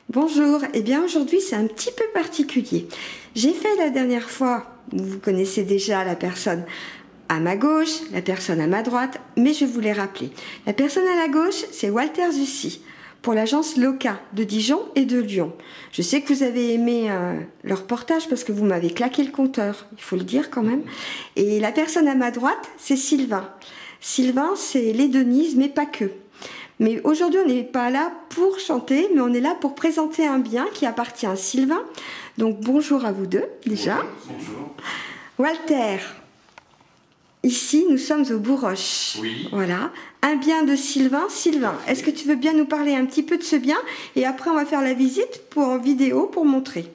Bonjour, eh bien aujourd'hui c'est un petit peu particulier. J'ai fait la dernière fois, vous connaissez déjà la personne à ma gauche, la personne à ma droite, mais je voulais rappeler. La personne à la gauche, c'est Walter Zussy, pour l'agence Loca de Dijon et de Lyon. Je sais que vous avez aimé leur reportage parce que vous m'avez claqué le compteur, il faut le dire quand même. Et la personne à ma droite, c'est Sylvain. Sylvain, c'est l'hédonisme, mais pas que. Mais aujourd'hui, on n'est pas là pour chanter, mais on est là pour présenter un bien qui appartient à Sylvain. Donc bonjour à vous deux, déjà. Bonjour. Walter, ici, nous sommes au Bourroche. Oui. Voilà. Un bien de Sylvain. Sylvain, est-ce que tu veux bien nous parler un petit peu de ce bien? Et après, on va faire la visite en vidéo pour montrer.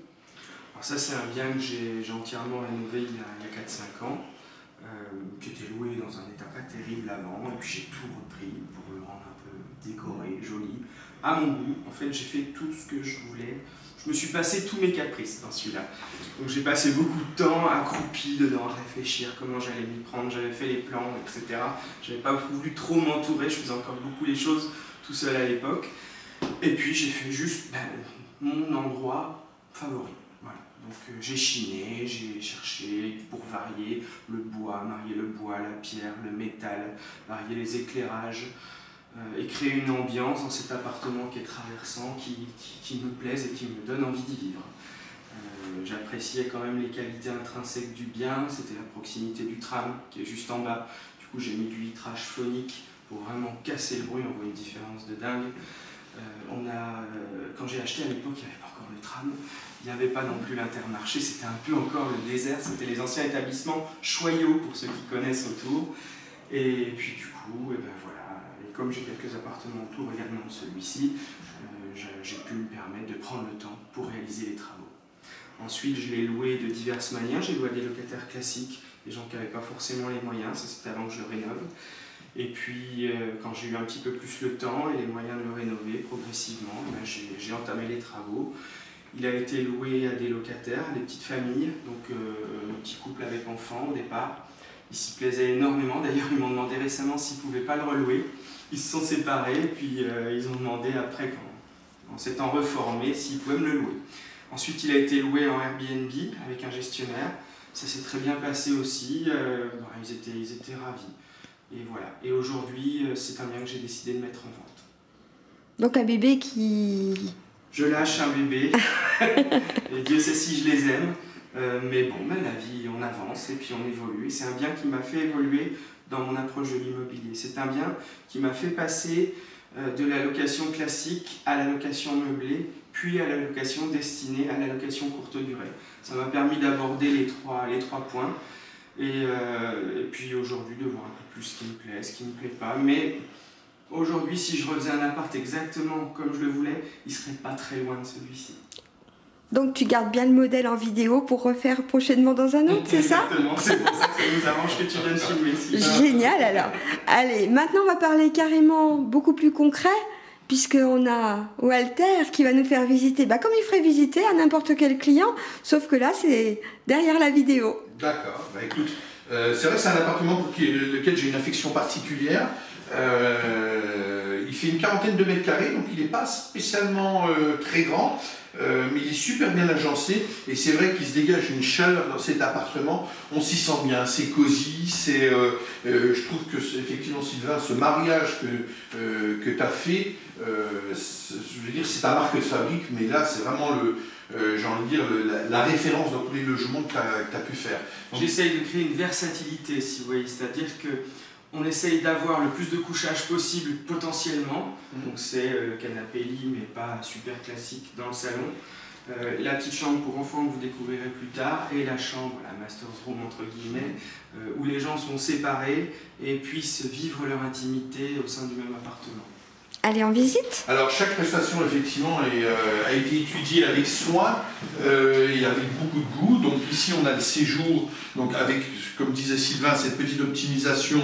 Alors ça, c'est un bien que j'ai entièrement rénové il y a 4-5 ans, qui était loué dans un état pas terrible avant, et puis j'ai tout repris pour le rendre un peu décoré, joli, à mon goût. En fait, j'ai fait tout ce que je voulais. Je me suis passé tous mes caprices dans celui-là. Donc j'ai passé beaucoup de temps accroupi dedans, à réfléchir comment j'allais m'y prendre. J'avais fait les plans, etc. J'avais pas voulu trop m'entourer, je faisais encore beaucoup les choses tout seul à l'époque. Et puis j'ai fait juste mon endroit favori. Voilà. Donc j'ai chiné, j'ai cherché pour varier le bois, marier le bois, la pierre, le métal, varier les éclairages. Et créer une ambiance dans cet appartement qui est traversant, qui me plaise et qui me donne envie d'y vivre. J'appréciais quand même les qualités intrinsèques du bien, c'était la proximité du tram qui est juste en bas. Du coup j'ai mis du vitrage phonique pour vraiment casser le bruit, on voit une différence de dingue. Quand j'ai acheté à l'époque, il n'y avait pas encore le tram, il n'y avait pas non plus l'Intermarché, c'était un peu encore le désert, c'était les anciens établissements Choyaux pour ceux qui connaissent autour. Et puis du coup, et ben voilà. Comme j'ai quelques appartements autour également de celui-ci, j'ai pu me permettre de prendre le temps pour réaliser les travaux. Ensuite, je l'ai loué de diverses manières. J'ai loué à des locataires classiques, des gens qui n'avaient pas forcément les moyens, ça c'était avant que je le rénove. Et puis, quand j'ai eu un petit peu plus le temps et les moyens de le rénover progressivement, j'ai entamé les travaux. Il a été loué à des locataires, à des petites familles, donc un petit couple avec enfants au départ. Ils s'y plaisaient énormément, d'ailleurs ils m'ont demandé récemment s'ils ne pouvaient pas le relouer. Ils se sont séparés, puis ils ont demandé après, en s'étant reformés, s'ils pouvaient me le louer. Ensuite, il a été loué en Airbnb avec un gestionnaire. Ça s'est très bien passé aussi, ils étaient ravis. Et voilà. Et aujourd'hui, c'est un bien que j'ai décidé de mettre en vente. Donc un bébé qui... Je lâche un bébé, et Dieu sait si je les aime. Mais bon, la vie, on avance et puis on évolue. Et c'est un bien qui m'a fait évoluer dans mon approche de l'immobilier. C'est un bien qui m'a fait passer de la location classique à la location meublée, puis à la location destinée à la location courte durée. Ça m'a permis d'aborder les trois points et puis aujourd'hui de voir un peu plus ce qui me plaît, ce qui ne me plaît pas. Mais aujourd'hui, si je refaisais un appart exactement comme je le voulais, il ne serait pas très loin de celui-ci. Donc tu gardes bien le modèle en vidéo pour refaire prochainement dans un autre, c'est ça? Exactement, c'est pour ça que ça nous arrange que tu viennes filmer ici. Génial alors. Allez, maintenant on va parler carrément beaucoup plus concret, puisqu'on a Walter qui va nous faire visiter, comme il ferait visiter à n'importe quel client, sauf que là c'est derrière la vidéo. D'accord, écoute, c'est vrai que c'est un appartement pour lequel j'ai une affection particulière. Il fait une quarantaine de mètres carrés, donc il n'est pas spécialement très grand. Mais il est super bien agencé et c'est vrai qu'il se dégage une chaleur dans cet appartement, on s'y sent bien, c'est cosy, je trouve que effectivement Sylvain, ce mariage que tu as fait, je veux dire c'est ta marque de fabrique, mais là c'est vraiment j'ai envie de dire la référence dans tous les logements que tu as pu faire. J'essaye de créer une versatilité, si vous voyez, c'est-à-dire que on essaye d'avoir le plus de couchage possible potentiellement, donc c'est le canapé lit mais pas super classique dans le salon, la petite chambre pour enfants que vous découvrirez plus tard et la chambre, la master's room entre guillemets, où les gens sont séparés et puissent vivre leur intimité au sein du même appartement. Allez en visite. Alors chaque prestation effectivement a été étudiée avec soin et avec beaucoup de goût. Donc ici on a le séjour, donc avec, comme disait Sylvain, cette petite optimisation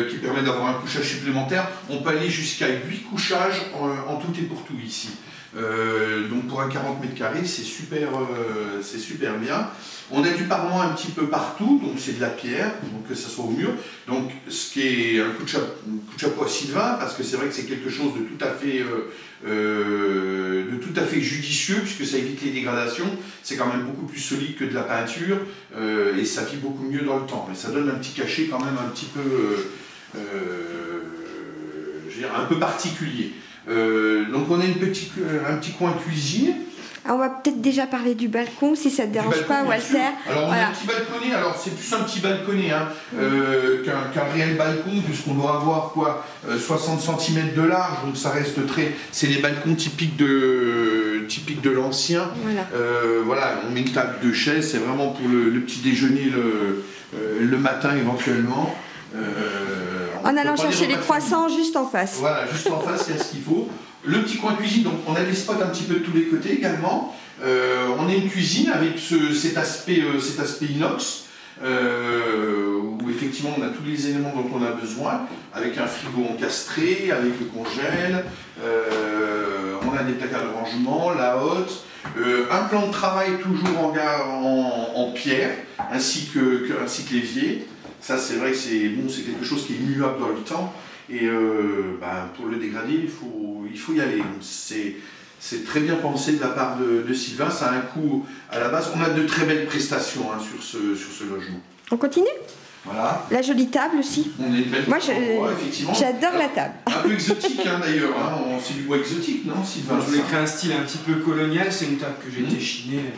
qui permet d'avoir un couchage supplémentaire. On peut aller jusqu'à 8 couchages en tout et pour tout ici. Donc pour un 40 mètres carrés, c'est super bien. On a du parement un petit peu partout, donc c'est de la pierre, donc que ça soit au mur. Donc ce qui est un coup de chapeau à Sylvain, parce que c'est vrai que c'est quelque chose de tout à fait judicieux, puisque ça évite les dégradations. C'est quand même beaucoup plus solide que de la peinture, et ça vit beaucoup mieux dans le temps. Mais ça donne un petit cachet quand même un petit peu, je veux dire, un peu particulier. Donc on a un petit coin cuisine. Alors on va peut-être déjà parler du balcon, si ça ne te dérange pas, Walter. Alors on a un petit balconnet, alors c'est plus un petit balconnet hein, qu'un réel balcon, puisqu'on doit avoir quoi, 60 cm de large, donc ça reste très... C'est les balcons typiques de l'ancien. Voilà. Voilà, on met une table de chaise, c'est vraiment pour le petit déjeuner le matin éventuellement. En allant chercher les croissants juste en face. Voilà, juste en face, il y a ce qu'il faut. Le petit coin cuisine, donc on a des spots un petit peu de tous les côtés également. On a une cuisine avec cet aspect inox, où effectivement on a tous les éléments dont on a besoin, avec un frigo encastré, avec le congèle, on a des placards de rangement, la hotte, un plan de travail toujours en pierre, ainsi que l'évier. Ça c'est vrai que c'est quelque chose qui est immuable dans le temps. Et pour le dégrader, il faut y aller. C'est très bien pensé de la part de Sylvain. Ça a un coût à la base. On a de très belles prestations hein, sur ce logement. On continue? Voilà. La jolie table aussi. On a une belle Moi, effectivement. J'adore la table. Un peu exotique hein, d'ailleurs. Hein. C'est du bois exotique, non, Sylvain? Je voulais créer un style un petit peu colonial. C'est une table que j'ai déchinée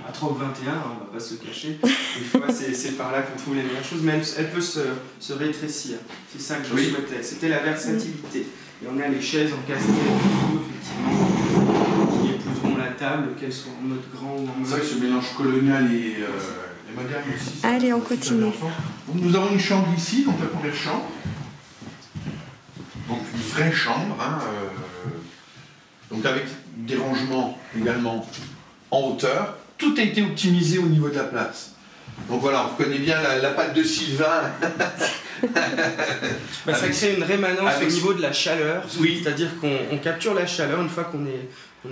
à Troc 21, on va pas se cacher. Des fois, c'est par là qu'on trouve les meilleures choses, mais elle peut se rétrécir. C'est ça que je souhaitais. C'était la versatilité. Et on a les chaises encastrées, effectivement, qui épouseront la table, qu'elles soient en mode grand ou en mode... C'est vrai que ce mélange colonial et moderne aussi. Allez, on continue. Donc, nous avons une chambre ici, donc la première chambre. Donc une vraie chambre, hein, donc avec des rangements également en hauteur. Tout a été optimisé au niveau de la place. Donc voilà, on reconnaît bien la patte de Sylvain. Ça crée une rémanence au niveau de la chaleur, c'est-à-dire qu'on capture la chaleur une fois qu'on est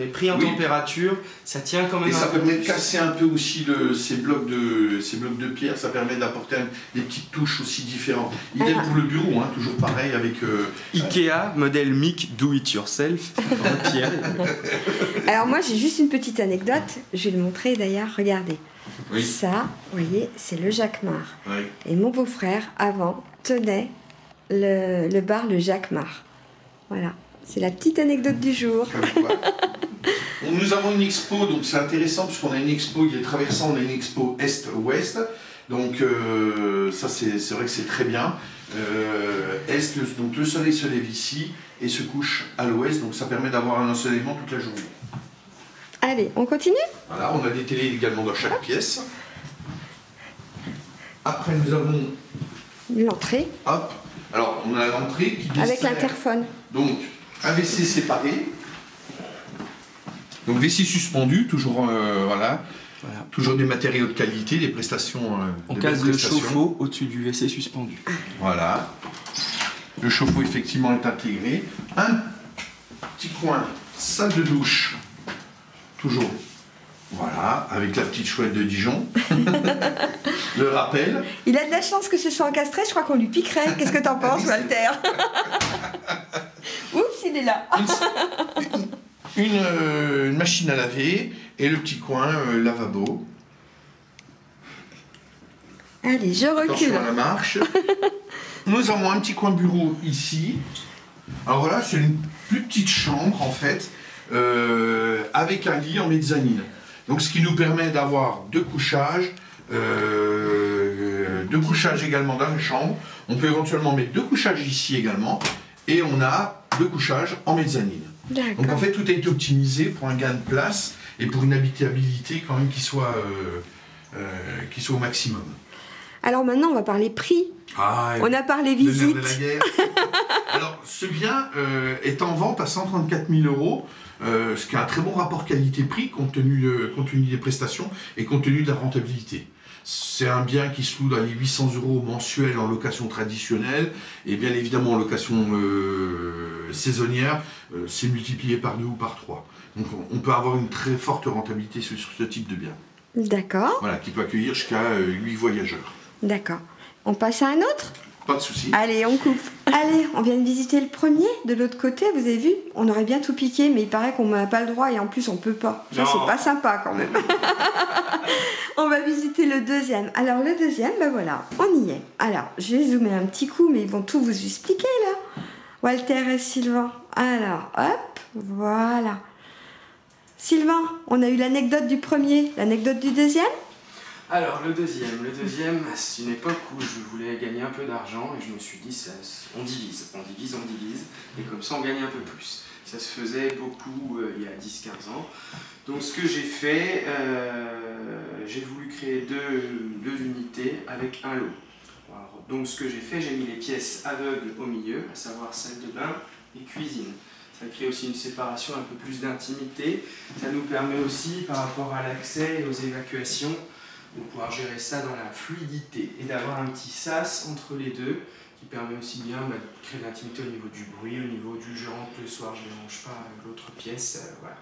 pris en température, ça tient quand même. Et ça peut peut-être casser un peu aussi ces blocs de pierre, ça permet d'apporter des petites touches aussi différentes. Idem pour le bureau, hein, toujours pareil avec... Ikea, modèle MIC Do It Yourself, en pierre. Alors moi j'ai juste une petite anecdote, je vais le montrer d'ailleurs, regardez. Oui. Ça, vous voyez, c'est le Jacquemart. Oui. Et mon beau-frère, avant, tenait le bar Le Jacquemart. Voilà, c'est la petite anecdote du jour. Nous avons une expo, donc c'est intéressant puisqu'on a une expo, il est traversant, on a une expo Est-Ouest. Donc ça c'est vrai que c'est très bien. Est, donc le soleil se lève ici et se couche à l'ouest, donc ça permet d'avoir un ensoleillement toute la journée. Allez, on continue? Voilà, on a des télés également dans chaque pièce. Après, nous avons... L'entrée. Hop. Alors, on a l'entrée qui dessert. Avec l'interphone. Donc, un WC séparé. Donc, WC suspendu, toujours, voilà. Toujours des matériaux de qualité, des prestations... On case le chauffe-eau au-dessus du WC suspendu. Voilà. Le chauffe-eau, effectivement, est intégré. Un petit coin, salle de douche. Toujours, voilà, avec la petite chouette de Dijon. Le rappel. Il a de la chance que ce soit encastré, je crois qu'on lui piquerait. Qu'est-ce que t'en penses, Walter? Oups, il est là. Une machine à laver et le petit coin lavabo. Allez, je recule. Attention à la marche. Nous avons un petit coin bureau ici. Alors voilà, c'est une plus petite chambre en fait. Avec un lit en mezzanine. Donc ce qui nous permet d'avoir deux couchages également dans la chambre. On peut éventuellement mettre deux couchages ici également. Et on a deux couchages en mezzanine. Donc en fait tout a été optimisé pour un gain de place et pour une habitabilité quand même qui soit au maximum. Alors maintenant on va parler prix. On a parlé visite. De la guerre. Alors ce bien est en vente à 134 000 €. Ce qui est un très bon rapport qualité-prix compte tenu des prestations et compte tenu de la rentabilité. C'est un bien qui se loue dans les 800 € mensuels en location traditionnelle, et bien évidemment en location saisonnière, c'est multiplié par 2 ou par 3. Donc on peut avoir une très forte rentabilité sur ce type de bien. D'accord. Voilà, qui peut accueillir jusqu'à 8 voyageurs. D'accord. On passe à un autre? Pas de souci. Allez, on coupe. Allez, on vient de visiter le premier. De l'autre côté, vous avez vu, on aurait bien tout piqué, mais il paraît qu'on n'a pas le droit et en plus on peut pas. Ça, c'est pas sympa quand même. On va visiter le deuxième. Alors le deuxième, ben voilà, on y est. Alors, je vais zoomer un petit coup, mais ils vont tout vous expliquer là. Walter et Sylvain. Alors, hop, voilà. Sylvain, on a eu l'anecdote du premier, l'anecdote du deuxième? Alors le deuxième, c'est une époque où je voulais gagner un peu d'argent et je me suis dit, on divise, et comme ça on gagne un peu plus. Ça se faisait beaucoup il y a 10-15 ans. Donc ce que j'ai fait, j'ai voulu créer deux unités avec un lot. Alors, donc ce que j'ai fait, j'ai mis les pièces aveugles au milieu, à savoir salle de bain et cuisine. Ça crée aussi une séparation, un peu plus d'intimité. Ça nous permet aussi, par rapport à l'accès et aux évacuations, de pouvoir gérer ça dans la fluidité et d'avoir un petit sas entre les deux qui permet aussi bien de créer de l'intimité au niveau du bruit, au niveau du je rentre le soir, je ne mange pas l'autre pièce, voilà.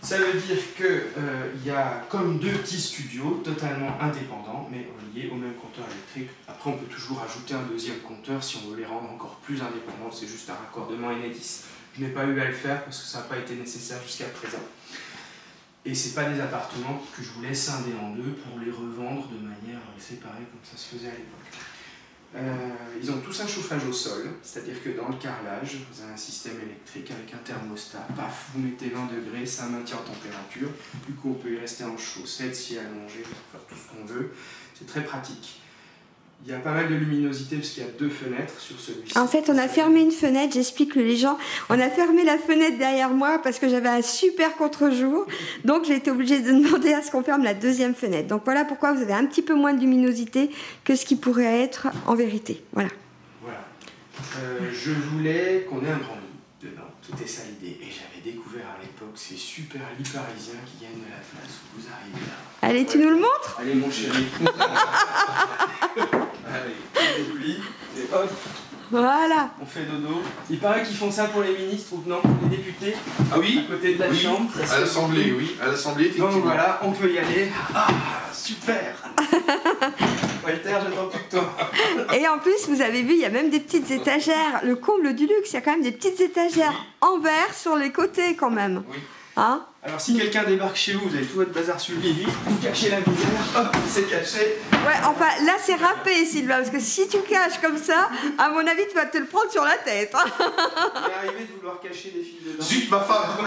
Ça veut dire qu'il y a comme deux petits studios totalement indépendants mais reliés au même compteur électrique. Après on peut toujours ajouter un deuxième compteur si on veut les rendre encore plus indépendants, c'est juste un raccordement Enedis. Je n'ai pas eu à le faire parce que ça n'a pas été nécessaire jusqu'à présent. Et ce n'est pas des appartements que je voulais scinder en deux pour les revendre de manière séparée comme ça se faisait à l'époque. Ils ont tous un chauffage au sol, c'est-à-dire que dans le carrelage, vous avez un système électrique avec un thermostat. Paf, vous mettez 20 degrés, ça maintient en température. Du coup, on peut y rester en chaussette, s'y allonger, faire tout ce qu'on veut. C'est très pratique. Il y a pas mal de luminosité parce qu'il y a deux fenêtres sur celui-ci. En fait, on a fermé une fenêtre, j'explique les gens. On a fermé la fenêtre derrière moi parce que j'avais un super contre-jour. Donc, j'ai été obligée de demander à ce qu'on ferme la deuxième fenêtre. Donc, voilà pourquoi vous avez un petit peu moins de luminosité que ce qui pourrait être en vérité. Voilà. Voilà. Je voulais qu'on ait un grand lit dedans. C'était ça l'idée. Et j'avais découvert à l'époque ces super lits parisiens qui gagnent de la place où vous arrivez là. Allez, tu nous le montres? Allez, mon chéri. Allez, on oublie. Et hop. Voilà. On fait dodo. Il paraît qu'ils font ça pour les ministres ou non, pour les députés. Ah oui? À côté de la chambre. À l'Assemblée, oui. À l'Assemblée, effectivement. Donc voilà, on peut y aller. Ah, super. Walter, j'attends plus que toi. Et en plus, vous avez vu, il y a même des petites étagères. Le comble du luxe, il y a quand même des petites étagères en verre sur les côtés quand même. Oui. Hein? Alors si quelqu'un débarque chez vous, vous avez tout votre bazar sur le lit, vous cachez la misère, hop, c'est caché. Ouais, enfin là c'est râpé Sylvain, parce que si tu caches comme ça, à mon avis tu vas te le prendre sur la tête. Il est arrivé de vouloir cacher des fils dedans. Zut, ma femme.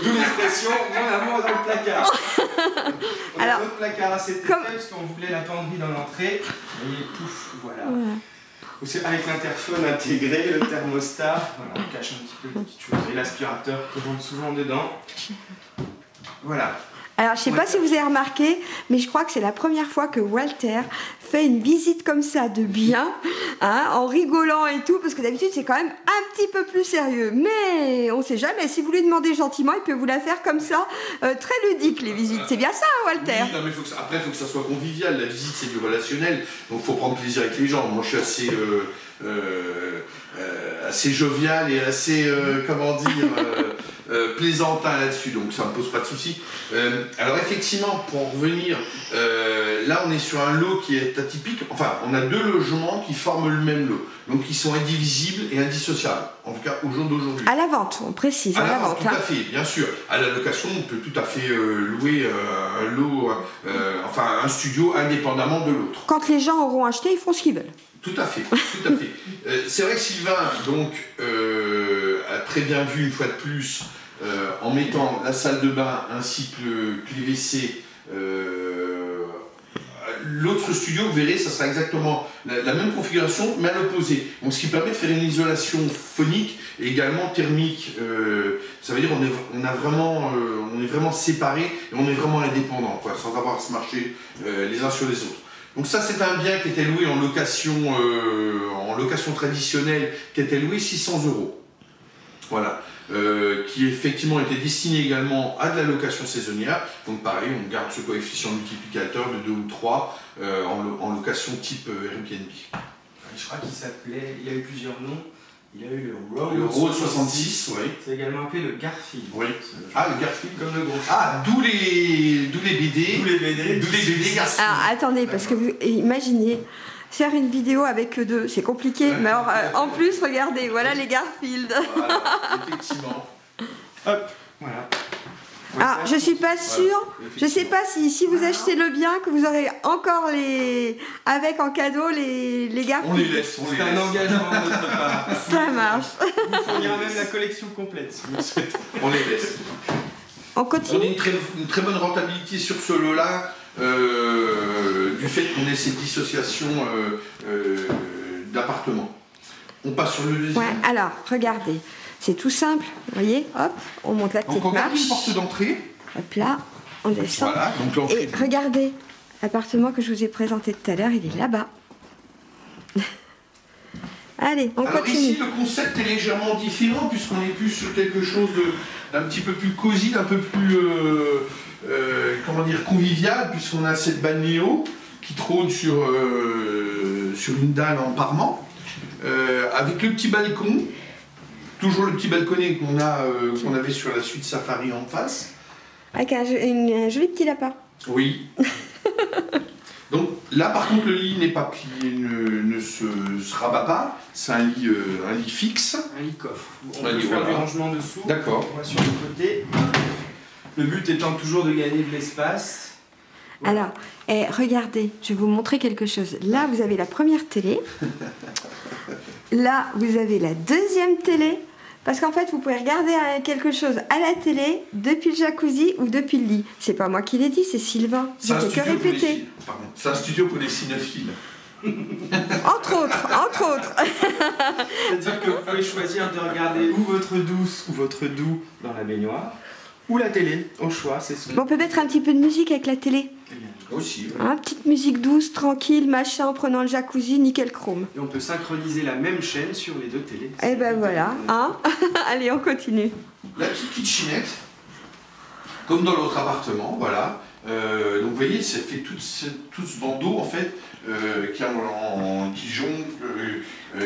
D'où l'expression, mon amour dans le placard. On a Alors, notre placard assez fait comme... parce qu'on voulait la penderie dans l'entrée, et pouf, voilà. Avec l'interphone intégré, le thermostat, voilà, on cache un petit peu les petites choses, et l'aspirateur qui rentre souvent dedans. Voilà. Alors, je ne sais pas si vous avez remarqué, mais je crois que c'est la première fois que Walter fait une visite comme ça de bien, hein, en rigolant et tout, parce que d'habitude, c'est quand même un petit peu plus sérieux. Mais on ne sait jamais, si vous lui demandez gentiment, il peut vous la faire comme ça, très ludique, les visites. C'est bien ça, hein, Walter? Oui, non, mais après, il faut que ça soit convivial. La visite, c'est du relationnel, donc il faut prendre plaisir avec les gens. Moi, je suis assez jovial et assez, comment dire... plaisantin là-dessus, donc ça ne me pose pas de soucis. Alors effectivement, pour en revenir, là on est sur un lot qui est atypique, enfin on a deux logements qui forment le même lot, donc ils sont indivisibles et indissociables, en tout cas au jour d'aujourd'hui. À la vente, on précise, à la vente. Tout à fait, bien sûr. À la location, on peut tout à fait louer un lot, enfin un studio indépendamment de l'autre. Quand les gens auront acheté, ils font ce qu'ils veulent. Tout à fait, tout à fait. C'est vrai que Sylvain, donc, a très bien vu une fois de plus, en mettant la salle de bain ainsi que les WC, l'autre studio, vous verrez, ça sera exactement la même configuration, mais à l'opposé. Donc, ce qui permet de faire une isolation phonique et également thermique. Ça veut dire qu'on est vraiment séparés et on est vraiment indépendants, quoi, sans avoir à se marcher les uns sur les autres. Donc ça, c'est un bien qui était loué en location traditionnelle, qui était loué 600 €. Voilà. qui effectivement était destiné également à de la location saisonnière. Donc pareil, on garde ce coefficient multiplicateur de 2 ou 3 en location type Airbnb. Je crois qu'il s'appelait, il y a eu plusieurs noms. Il y a eu le Road 66, oui. C'est également appelé le Garfield. Oui. Ah, le Garfield. Comme le gros. Ah, d'où les BD. D'où les BD. Garfield. Alors attendez, parce que vous imaginez faire une vidéo avec eux deux, c'est compliqué. Mais alors, en plus, regardez, voilà les Garfield. Voilà, effectivement. Hop, voilà. Ah, je suis pas sûre, je sais pas si vous achetez le bien que vous aurez encore avec en cadeau les Garfield. On les laisse, C'est un engagement de notre part. Ça marche. On fournira même la collection complète si vous le souhaitez. On les laisse. On On continue. a une très bonne rentabilité sur ce lot-là, du fait qu'on ait cette dissociation d'appartements. On passe sur le deuxième. Ouais, alors, regardez. C'est tout simple, vous voyez, hop, on monte la petite Donc on garde marche. une porte d'entrée. Hop là, on descend. Voilà, donc l'entrée. Et regardez, l'appartement que je vous ai présenté tout à l'heure, il est là-bas. Allez, on Alors continue. ici, le concept est légèrement différent puisqu'on est plus sur quelque chose d'un petit peu plus cosy, d'un peu plus comment dire, convivial, puisqu'on a cette balnéo qui trône sur une dalle en parement, avec le petit balcon. Toujours le petit balconnet qu'on avait sur la suite Safari en face. Avec un joli petit lapin. Oui. Donc là, par contre, le lit n'est pas plié, ne se rabat pas. C'est un lit fixe. Un lit coffre. On Un peut lit, faire voilà. du rangement dessous. D'accord. On va sur le côté. Le but étant toujours de gagner de l'espace. Alors, regardez, je vais vous montrer quelque chose. Là, vous avez la première télé. Là, vous avez la deuxième télé. Parce qu'en fait, vous pouvez regarder quelque chose à la télé depuis le jacuzzi ou depuis le lit. C'est pas moi qui l'ai dit, c'est Sylvain. Je fais que répéter. C'est un studio pour les cinéphiles. Entre autres. C'est-à-dire que vous pouvez choisir de regarder ou votre douce ou votre doux dans la baignoire, ou la télé, au choix, c'est ce Bon, on peut mettre un petit peu de musique avec la télé. Aussi. Hein, petite musique douce, tranquille, machin, en prenant le jacuzzi, nickel chrome. Et on peut synchroniser la même chaîne sur les deux télés. Et ben voilà, hein. Allez, on continue. La petite kitchenette, comme dans l'autre appartement, voilà. Donc vous voyez, ça fait tout ce bandeau en fait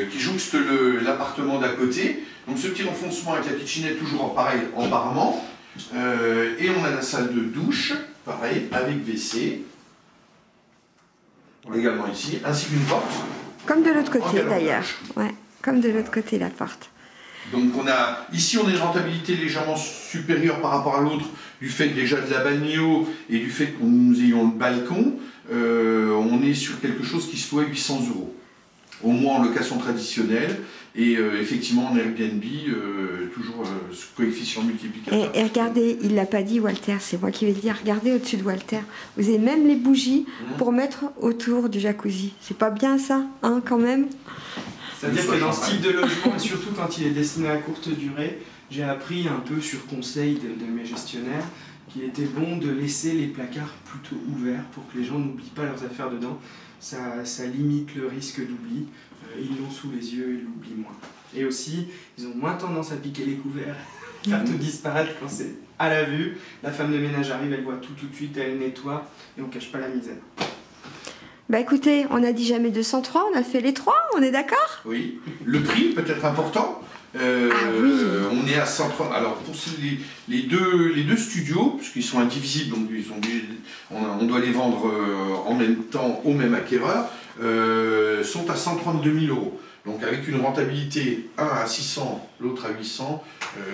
qui jouxte l'appartement d'à côté. Donc ce petit renfoncement avec la kitchenette toujours pareil en parement. Et on a la salle de douche, pareil, avec WC. Également ici, ainsi qu'une porte. Comme de l'autre côté Entièrement d'ailleurs. Ouais, comme de l'autre côté la porte. Donc ici on a une rentabilité légèrement supérieure par rapport à l'autre, du fait déjà de la balnéo et du fait que nous ayons le balcon. On est sur quelque chose qui se loue à 800 €. Au moins en location traditionnelle. Et effectivement en Airbnb, toujours ce coefficient multiplicateur. Et regardez, il l'a pas dit Walter, c'est moi qui vais le dire. Regardez au-dessus de Walter. Vous avez même les bougies pour mettre autour du jacuzzi. C'est pas bien ça, hein, quand même? C'est-à-dire que dans ce type de logement, et surtout quand il est destiné à courte durée, j'ai appris un peu sur conseil de mes gestionnaires qu'il était bon de laisser les placards plutôt ouverts pour que les gens n'oublient pas leurs affaires dedans. Ça limite le risque d'oubli. Ils l'ont sous les yeux, ils l'oublient moins. Et aussi, ils ont moins tendance à piquer les couverts, faire tout disparaître quand c'est à la vue. La femme de ménage arrive, elle voit tout de suite, elle nettoie et on cache pas la misère. Bah écoutez, on a dit jamais 203, on a fait les 3, on est d'accord? Oui. Le prix peut être important. Ah oui. On est à 130. Alors pour les deux studios, puisqu'ils sont indivisibles, donc on doit les vendre en même temps au même acquéreur, sont à 132 000 €. Donc avec une rentabilité, un à 600, l'autre à 800,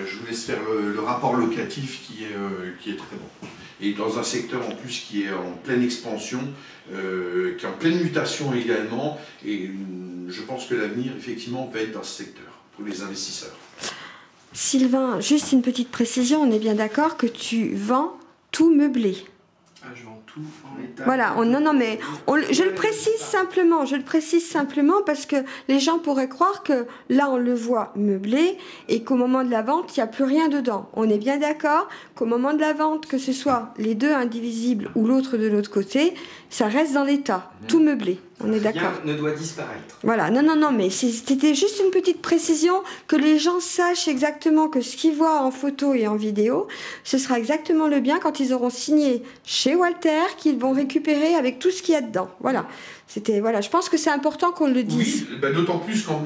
je vous laisse faire le rapport locatif qui est très bon. Et dans un secteur en plus qui est en pleine expansion, qui est en pleine mutation également, et je pense que l'avenir effectivement va être dans ce secteur pour les investisseurs. Sylvain, juste une petite précision, on est bien d'accord que tu vends tout meublé. Ah, je vends tout en état. Voilà, je le précise simplement parce que les gens pourraient croire que là on le voit meublé et qu'au moment de la vente il n'y a plus rien dedans. On est bien d'accord qu'au moment de la vente, que ce soit les deux indivisibles ou l'autre de l'autre côté, ça reste dans l'état, tout meublé. On est d'accord. Rien ne doit disparaître. Voilà, non, mais c'était juste une petite précision, que les gens sachent exactement que ce qu'ils voient en photo et en vidéo, ce sera exactement le bien quand ils auront signé chez Walter, qu'ils vont récupérer avec tout ce qu'il y a dedans. Voilà. Voilà, je pense que c'est important qu'on le dise. Oui, d'autant plus quand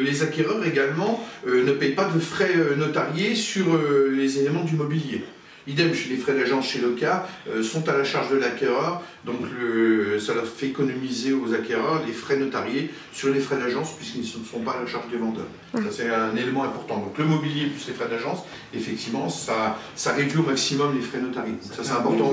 les acquéreurs également ne payent pas de frais notariés sur les éléments du mobilier. Idem, les frais d'agence chez Loca sont à la charge de l'acquéreur, donc ça leur fait économiser aux acquéreurs les frais notariés sur les frais d'agence puisqu'ils ne sont pas à la charge des vendeurs. Ça c'est un élément important. Donc le mobilier plus les frais d'agence, effectivement, ça réduit au maximum les frais notariés. Ça c'est important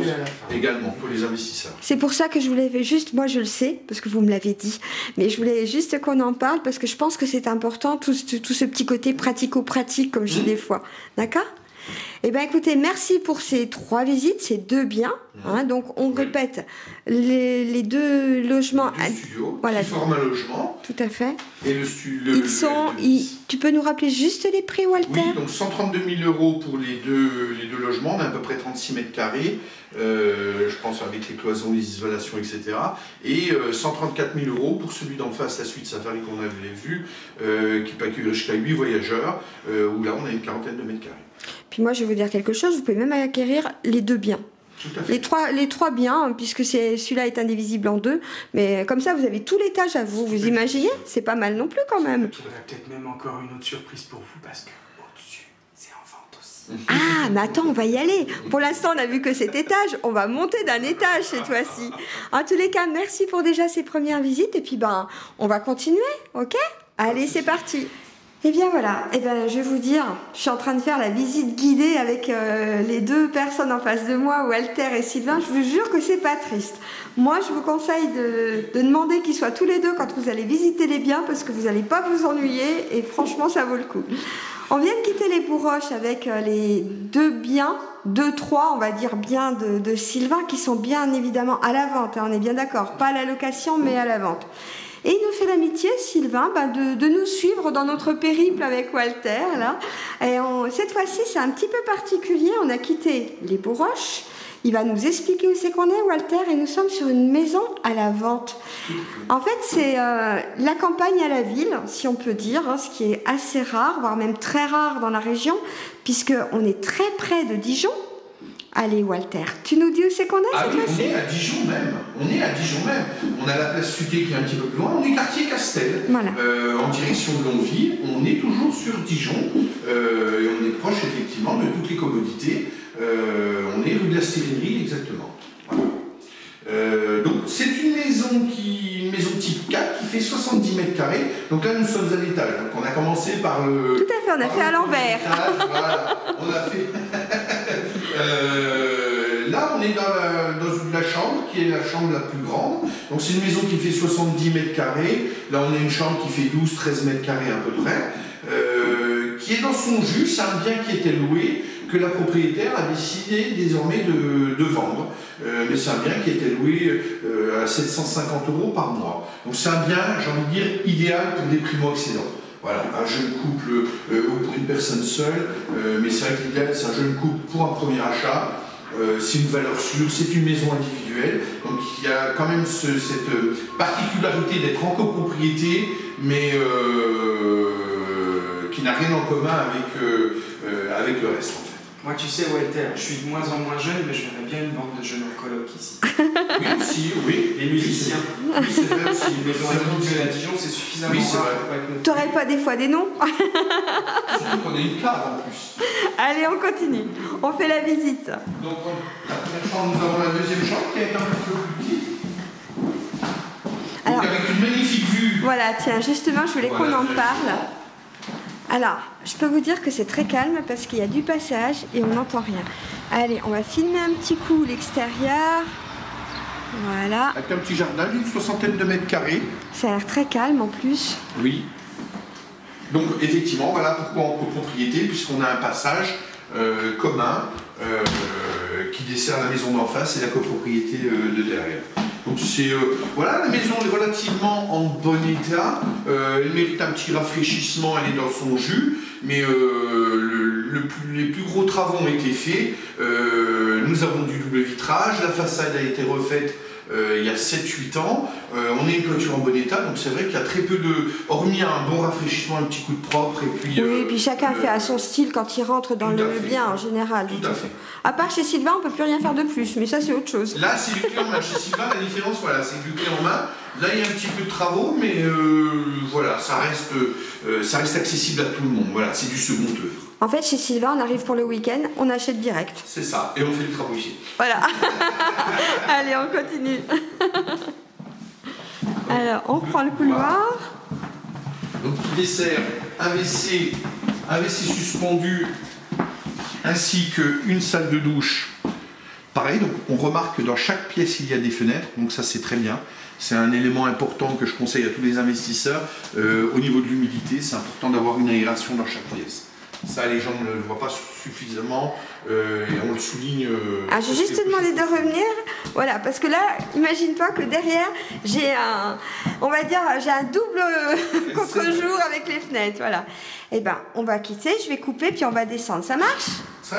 également pour les investisseurs. C'est pour ça que je voulais juste, moi je le sais, parce que vous me l'avez dit, mais je voulais juste qu'on en parle parce que je pense que c'est important, tout ce petit côté pratico-pratique comme je dis des fois. D'accord ? Eh bien écoutez, merci pour ces 3 visites, ces 2 biens. Hein, donc on répète, les 2 logements... Les 2 studios voilà, qui forment un logement. Tout à fait. Et tu peux nous rappeler juste les prix, Walter? Oui, donc 132 000 € pour les deux logements, on a à peu près 36 mètres carrés, je pense avec les cloisons, les isolations, etc. Et 134 000 € pour celui d'en face, la suite Safari qu'on avait vu, qui peut accueillir jusqu'à 8 voyageurs, où là on a une quarantaine de mètres carrés. Puis moi je vais vous dire quelque chose, vous pouvez même acquérir les 2 biens. Tout à fait. Les trois biens, puisque celui-là est indivisible en 2, mais comme ça vous avez tout l'étage à vous, vous imaginez? C'est pas mal non plus quand même. Il y aurait peut-être même encore une autre surprise pour vous parce que au-dessus, c'est en vente aussi. Ah, mais attends, on va y aller. Pour l'instant, on a vu que cet étage, on va monter d'un étage cette fois-ci. En tous les cas, merci pour déjà ces premières visites et puis on va continuer, ok? Allez, c'est parti. Et bien voilà, je vais vous dire, je suis en train de faire la visite guidée avec les 2 personnes en face de moi, Walter et Sylvain. Je vous jure que c'est pas triste. Moi, je vous conseille de demander qu'ils soient tous les 2 quand vous allez visiter les biens parce que vous n'allez pas vous ennuyer et franchement, ça vaut le coup. On vient de quitter les Bourroches avec les 2 biens, 3, on va dire biens de Sylvain qui sont bien évidemment à la vente. Hein, on est bien d'accord, pas à la location mais à la vente. Et il nous fait l'amitié, Sylvain, de nous suivre dans notre périple avec Walter. Là. Et cette fois-ci, c'est un petit peu particulier. On a quitté les Bourroches. Il va nous expliquer où c'est qu'on est, Walter, et nous sommes sur une maison à la vente. En fait, c'est la campagne à la ville, si on peut dire, hein, ce qui est assez rare, voire même très rare dans la région, puisqu'on est très près de Dijon. Allez, Walter, tu nous dis où c'est qu'on est cette fois-ci ? On est à Dijon même. On a la place Suquet qui est un petit peu plus loin. On est quartier Castel, voilà. En direction de Longeville. On est toujours sur Dijon. Et on est proche effectivement de toutes les commodités. On est rue de la Stérinerie exactement. Voilà. Donc c'est une maison type 4 qui fait 70 mètres carrés. Donc là nous sommes à l'étage. Donc on a commencé par le... Tout à fait, on a fait à l'envers. Voilà, on a fait... là, on est dans la chambre, qui est la chambre la plus grande. Donc, c'est une maison qui fait 70 mètres carrés. Là, on a une chambre qui fait 12-13 mètres carrés à peu près. Qui est dans son jus. C'est un bien qui était loué, que la propriétaire a décidé désormais de vendre. Mais c'est un bien qui était loué à 750 € par mois. Donc, c'est un bien, j'ai envie de dire, idéal pour des primo-accédants. Voilà, un jeune couple ou pour une personne seule, mais c'est vrai que l'idéal, c'est un jeune couple pour un premier achat. C'est une valeur sûre, c'est une maison individuelle. Donc il y a quand même cette particularité d'être en copropriété, mais qui n'a rien en commun avec le reste en fait. Moi, tu sais, Walter, je suis de moins en moins jeune, mais je verrais bien une bande de jeunes en coloc ici. Oui, aussi, oui. Les musiciens. Oui, c'est vrai aussi. Une maison individuelle à Dijon, c'est suffisamment rare. T'aurais pas des fois des noms? Surtout qu'on a une cave en plus. Allez, on continue. On fait la visite. Donc, la première chambre, nous avons la deuxième chambre qui est un petit peu plus petite. Alors, donc, avec une magnifique vue. Voilà, tiens, justement, je voulais qu'on en parle. Alors, je peux vous dire que c'est très calme parce qu'il y a du passage et on n'entend rien. Allez, on va filmer un petit coup l'extérieur. Voilà. Avec un petit jardin d'une 60aine de mètres carrés. Ça a l'air très calme en plus. Oui. Donc, effectivement, voilà pourquoi en copropriété, puisqu'on a un passage commun qui dessert la maison d'en face et la copropriété de derrière. Donc voilà, la maison est relativement en bon état, elle mérite un petit rafraîchissement, elle est dans son jus, mais les plus gros travaux ont été faits. Nous avons du double vitrage, la façade a été refaite il y a 7-8 ans, On est une toiture en bon état, donc c'est vrai qu'il y a très peu de... Hormis un bon rafraîchissement, un petit coup de propre, et puis... Oui, et puis chacun fait à son style quand il rentre dans le bien en général. Tout à fait. À part chez Sylvain, on ne peut plus rien faire de plus, mais ça c'est autre chose. Là, c'est du clé en main. Chez Sylvain, la différence, voilà, c'est du clé en main. Là, il y a un petit peu de travaux, mais voilà, ça reste accessible à tout le monde. Voilà, c'est du second œuvre. En fait, chez Sylvain, on arrive pour le week-end, on achète direct. C'est ça, et on fait le travaux ici. Voilà. Allez, on continue. Alors, on prend le couloir. Donc, il dessert un WC suspendu, ainsi qu'une salle de douche. Pareil, donc on remarque que dans chaque pièce, il y a des fenêtres, donc ça c'est très bien. C'est un élément important que je conseille à tous les investisseurs. Au niveau de l'humidité, c'est important d'avoir une aération dans chaque pièce. Ça, les gens ne le voient pas suffisamment et on le souligne. Ah, j'ai juste te demandé de revenir. Voilà, parce que là, imagine-toi que derrière, j'ai un double contre-jour avec les fenêtres. Voilà. Eh bien, on va quitter, je vais couper, puis on va descendre. Ça marche?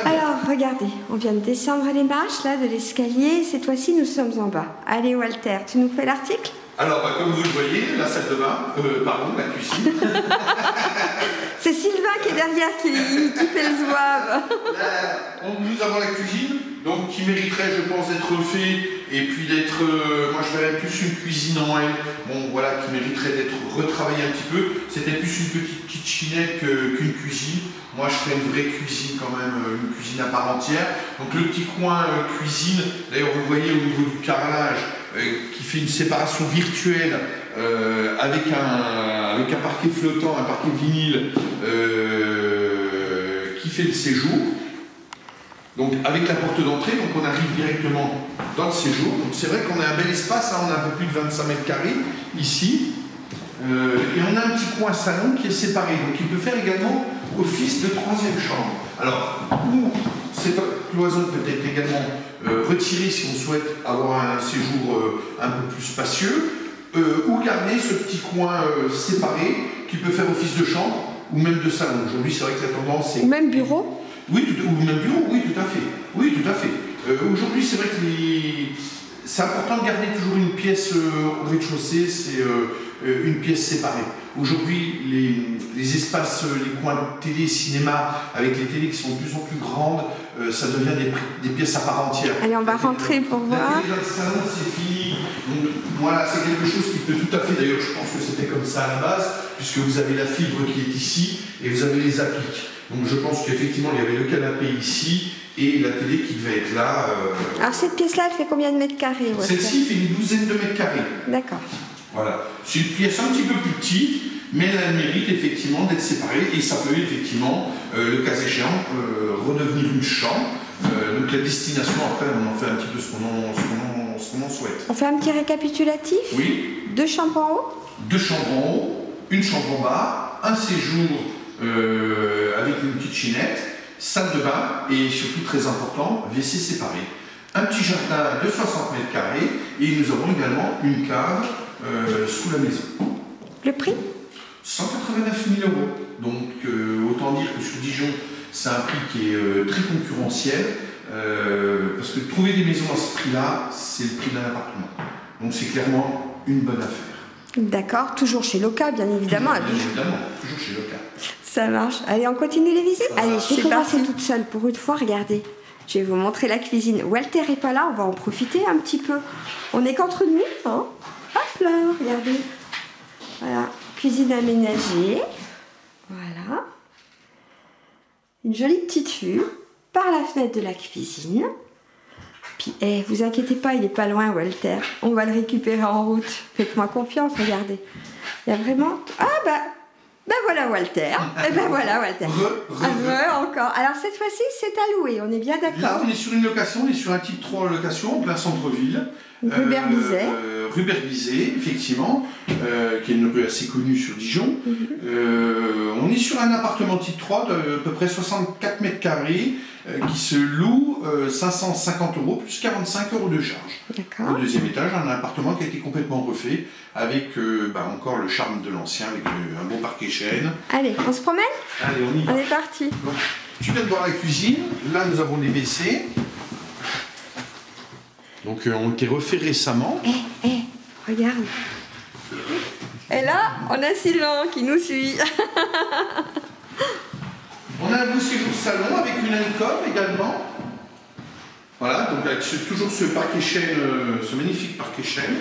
Alors, regardez, on vient de descendre les marches là de l'escalier. Cette fois-ci, nous sommes en bas. Allez, Walter, tu nous fais l'article? Alors, comme vous le voyez, la salle de bain, la cuisine. C'est Sylvain qui est derrière qui fait le zouave. Nous avons la cuisine, donc qui mériterait, je pense, d'être fait et puis d'être, moi je verrais plus une cuisine en elle, bon voilà, qui mériterait d'être retravaillée un petit peu. C'était plus une petite kitchenette qu'une cuisine. Moi je ferais une vraie cuisine quand même, une cuisine à part entière. Donc le petit coin cuisine, d'ailleurs vous voyez au niveau du carrelage, qui fait une séparation virtuelle avec un parquet flottant, un parquet vinyle qui fait le séjour. Donc avec la porte d'entrée, donc on arrive directement dans le séjour. Donc c'est vrai qu'on a un bel espace, hein, on a un peu plus de 25 mètres carrés ici. Et on a un petit coin salon qui est séparé, donc il peut faire également office de troisième chambre. Alors, cette cloison peut être également retirée si on souhaite avoir un séjour un peu plus spacieux, ou garder ce petit coin séparé qui peut faire office de chambre ou même de salon. Aujourd'hui, c'est vrai que la tendance est... Ou même bureau? Oui, ou même bureau, oui, tout à fait. Oui, tout à fait. Aujourd'hui, c'est vrai que c'est important de garder toujours une pièce au rez-de-chaussée, c'est une pièce séparée. Aujourd'hui, les espaces, les coins de télé, cinéma, avec les télés qui sont de plus en plus grandes, ça devient des pièces à part entière. Allez, on va rentrer pour voir. Le salon, c'est fini. Donc, voilà, c'est quelque chose qui peut tout à fait, d'ailleurs, je pense que c'était comme ça à la base, puisque vous avez la fibre qui est ici et vous avez les appliques. Donc je pense qu'effectivement, il y avait le canapé ici et la télé qui devait être là. Alors cette pièce-là, elle fait combien de mètres carrés? Celle-ci fait une douzaine de mètres carrés. D'accord. Voilà. C'est une pièce un petit peu plus petite, mais elle mérite effectivement d'être séparée et ça peut effectivement, le cas échéant, redevenir une chambre. Donc la destination, après, on en fait un petit peu ce qu'on en souhaite. On fait un petit récapitulatif? Oui. 2 chambres en haut? 2 chambres en haut, une chambre en bas, un séjour avec une kitchenette, salle de bain et surtout très important, WC séparé. Un petit jardin de 60 mètres carrés et nous avons également une cave sous la maison. Le prix? 189 000 €. Donc autant dire que sur Dijon, c'est un prix qui est très concurrentiel parce que trouver des maisons à ce prix-là, c'est le prix d'un appartement. Donc c'est clairement une bonne affaire. D'accord, toujours chez Loca, bien évidemment. Bien évidemment, toujours chez Loca. Ça marche. Allez, on continue les visites? Allez, je vais passer toute seule pour une fois, regardez. Je vais vous montrer la cuisine. Walter n'est pas là, on va en profiter un petit peu. On n'est qu'entre nous, hein. Hop là, regardez. Voilà, cuisine aménagée. Voilà. Une jolie petite vue par la fenêtre de la cuisine. Puis, vous inquiétez pas, il n'est pas loin, Walter. On va le récupérer en route. Faites-moi confiance, regardez. Il y a vraiment... Ah ben voilà Walter. Et ben voilà Walter. Encore. Alors cette fois-ci, c'est à louer, on est bien d'accord. Là, on est sur une location, on est sur un type 3 location en plein centre-ville. Rue Berbizet. Rue Berbizet, effectivement, qui est une rue assez connue sur Dijon. On est sur un appartement type 3 de à peu près 64 mètres carrés qui se loue 550 € plus 45 € de charge. D'accord. Au deuxième étage, un appartement qui a été complètement refait avec encore le charme de l'ancien, avec un beau parquet chêne. Allez, on se promène? Allez, on y va. On est parti. Donc, tu viens de voir la cuisine. Là, nous avons les WC. Donc, ont été refaits récemment. Regarde. Et là, on a Sylvain qui nous suit. On a un beau séjour salon avec une alcôve également. Voilà, donc avec toujours ce parquet chêne, ce magnifique parquet chêne.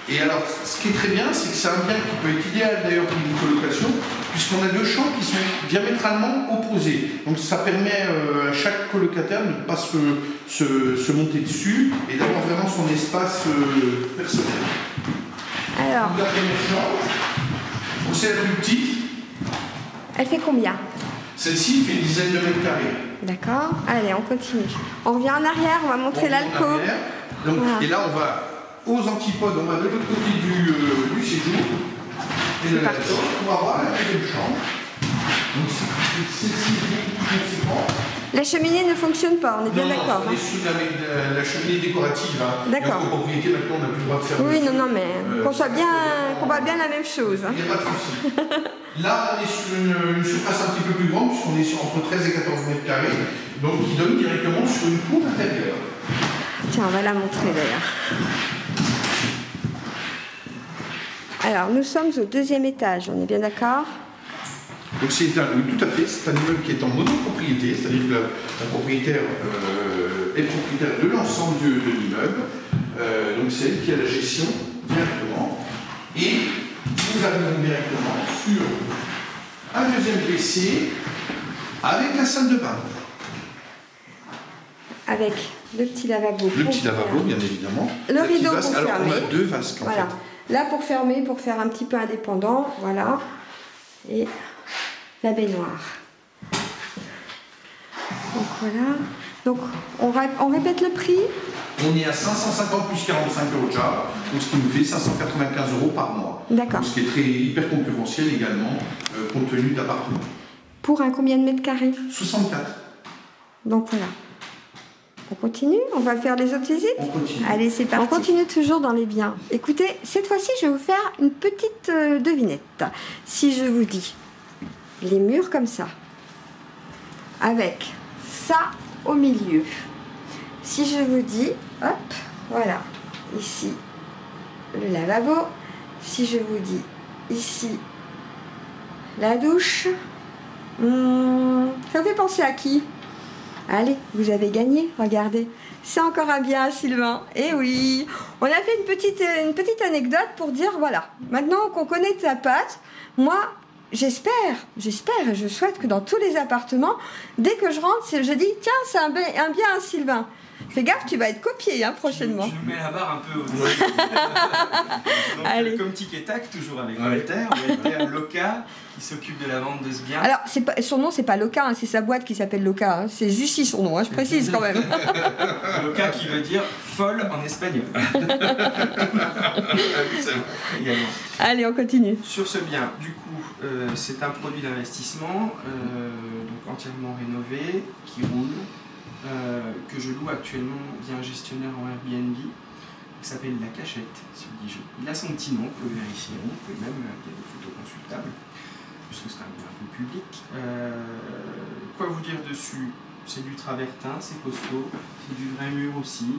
Et alors, ce qui est très bien, c'est que c'est un bien qui peut être idéal d'ailleurs pour une colocation, puisqu'on a deux chambres qui sont diamétralement opposées. Donc ça permet à chaque colocataire de ne pas se monter dessus et d'avoir vraiment son espace personnel. Alors, la première chambre, c'est la plus petite. Elle fait combien? Celle-ci fait une dizaine de mètres carrés. D'accord. Allez, on continue. On revient en arrière, on va montrer l'alcôve. Voilà. Et là, on va aux antipodes, on va de l'autre côté du séjour. Et de la on va voir la deuxième chambre. Donc, celle-ci est beaucoup plus conséquente. La cheminée ne fonctionne pas, on est bien d'accord. On est sous la cheminée décorative. Hein. D'accord. En copropriété, maintenant, on n'a plus le droit de faire. Oui, non, mais qu'on voit bien la même chose. Il n'y a pas de souci. Là, on est sur une surface un petit peu plus grande, puisqu'on est entre 13 et 14 mètres carrés, donc qui donne directement sur une cour intérieure. Tiens, on va la montrer d'ailleurs. Alors, nous sommes au deuxième étage, on est bien d'accord? Donc oui, tout à fait, c'est un immeuble qui est en monopropriété, c'est-à-dire que la propriétaire est propriétaire de l'ensemble de l'immeuble, donc c'est elle qui a la gestion directement, et nous arrivons directement sur un deuxième WC avec la salle de bain. Avec le petit lavabo. Le petit lavabo, bien évidemment. Le rideau pour fermer. Alors on a deux vasques en fait. Là pour fermer, pour faire un petit peu indépendant, voilà. Et la baignoire. Donc voilà. Donc on répète le prix. On est à 550 plus 45 € de charge, donc ce qui nous fait 595 € par mois. D'accord. Ce qui est hyper concurrentiel également, compte tenu d'appartements. Pour un combien de mètres carrés? 64. Donc voilà. On continue? On va faire les autres visites? On continue. Allez, c'est parti. On continue toujours dans les biens. Écoutez, cette fois-ci, je vais vous faire une petite devinette. Si je vous dis les murs comme ça, avec ça au milieu. Si je vous dis, hop, voilà, ici, le lavabo. Si je vous dis ici, la douche, ça vous fait penser à qui? Allez, vous avez gagné, regardez. C'est encore un bien, Sylvain. Eh oui, on a fait une petite anecdote pour dire, voilà, maintenant qu'on connaît ta patte, moi, j'espère, et je souhaite que dans tous les appartements, dès que je rentre, je dis, tiens, c'est un bien à Sylvain. Fais gaffe, tu vas être copié prochainement. Tu nous mets la barre un peu au-dessus. Donc, allez. Comme tic et tac, toujours avec Walter Loca, qui s'occupe de la vente de ce bien. Alors, son nom, c'est pas Loca, c'est sa boîte qui s'appelle Loca. C'est Jussi son nom, je précise quand même. Loca qui veut dire folle en espagnol. Allez, on continue. Sur ce bien, du coup, c'est un produit d'investissement, donc entièrement rénové, qui roule. Que je loue actuellement via un gestionnaire en Airbnb qui s'appelle La Cachette sur Dijon. Il a son petit nom, vous pouvez vérifier, vous pouvez même, il y a des photos consultables, puisque c'est un bien un peu public. Quoi vous dire dessus? C'est du travertin, c'est costaud, c'est du vrai mur aussi,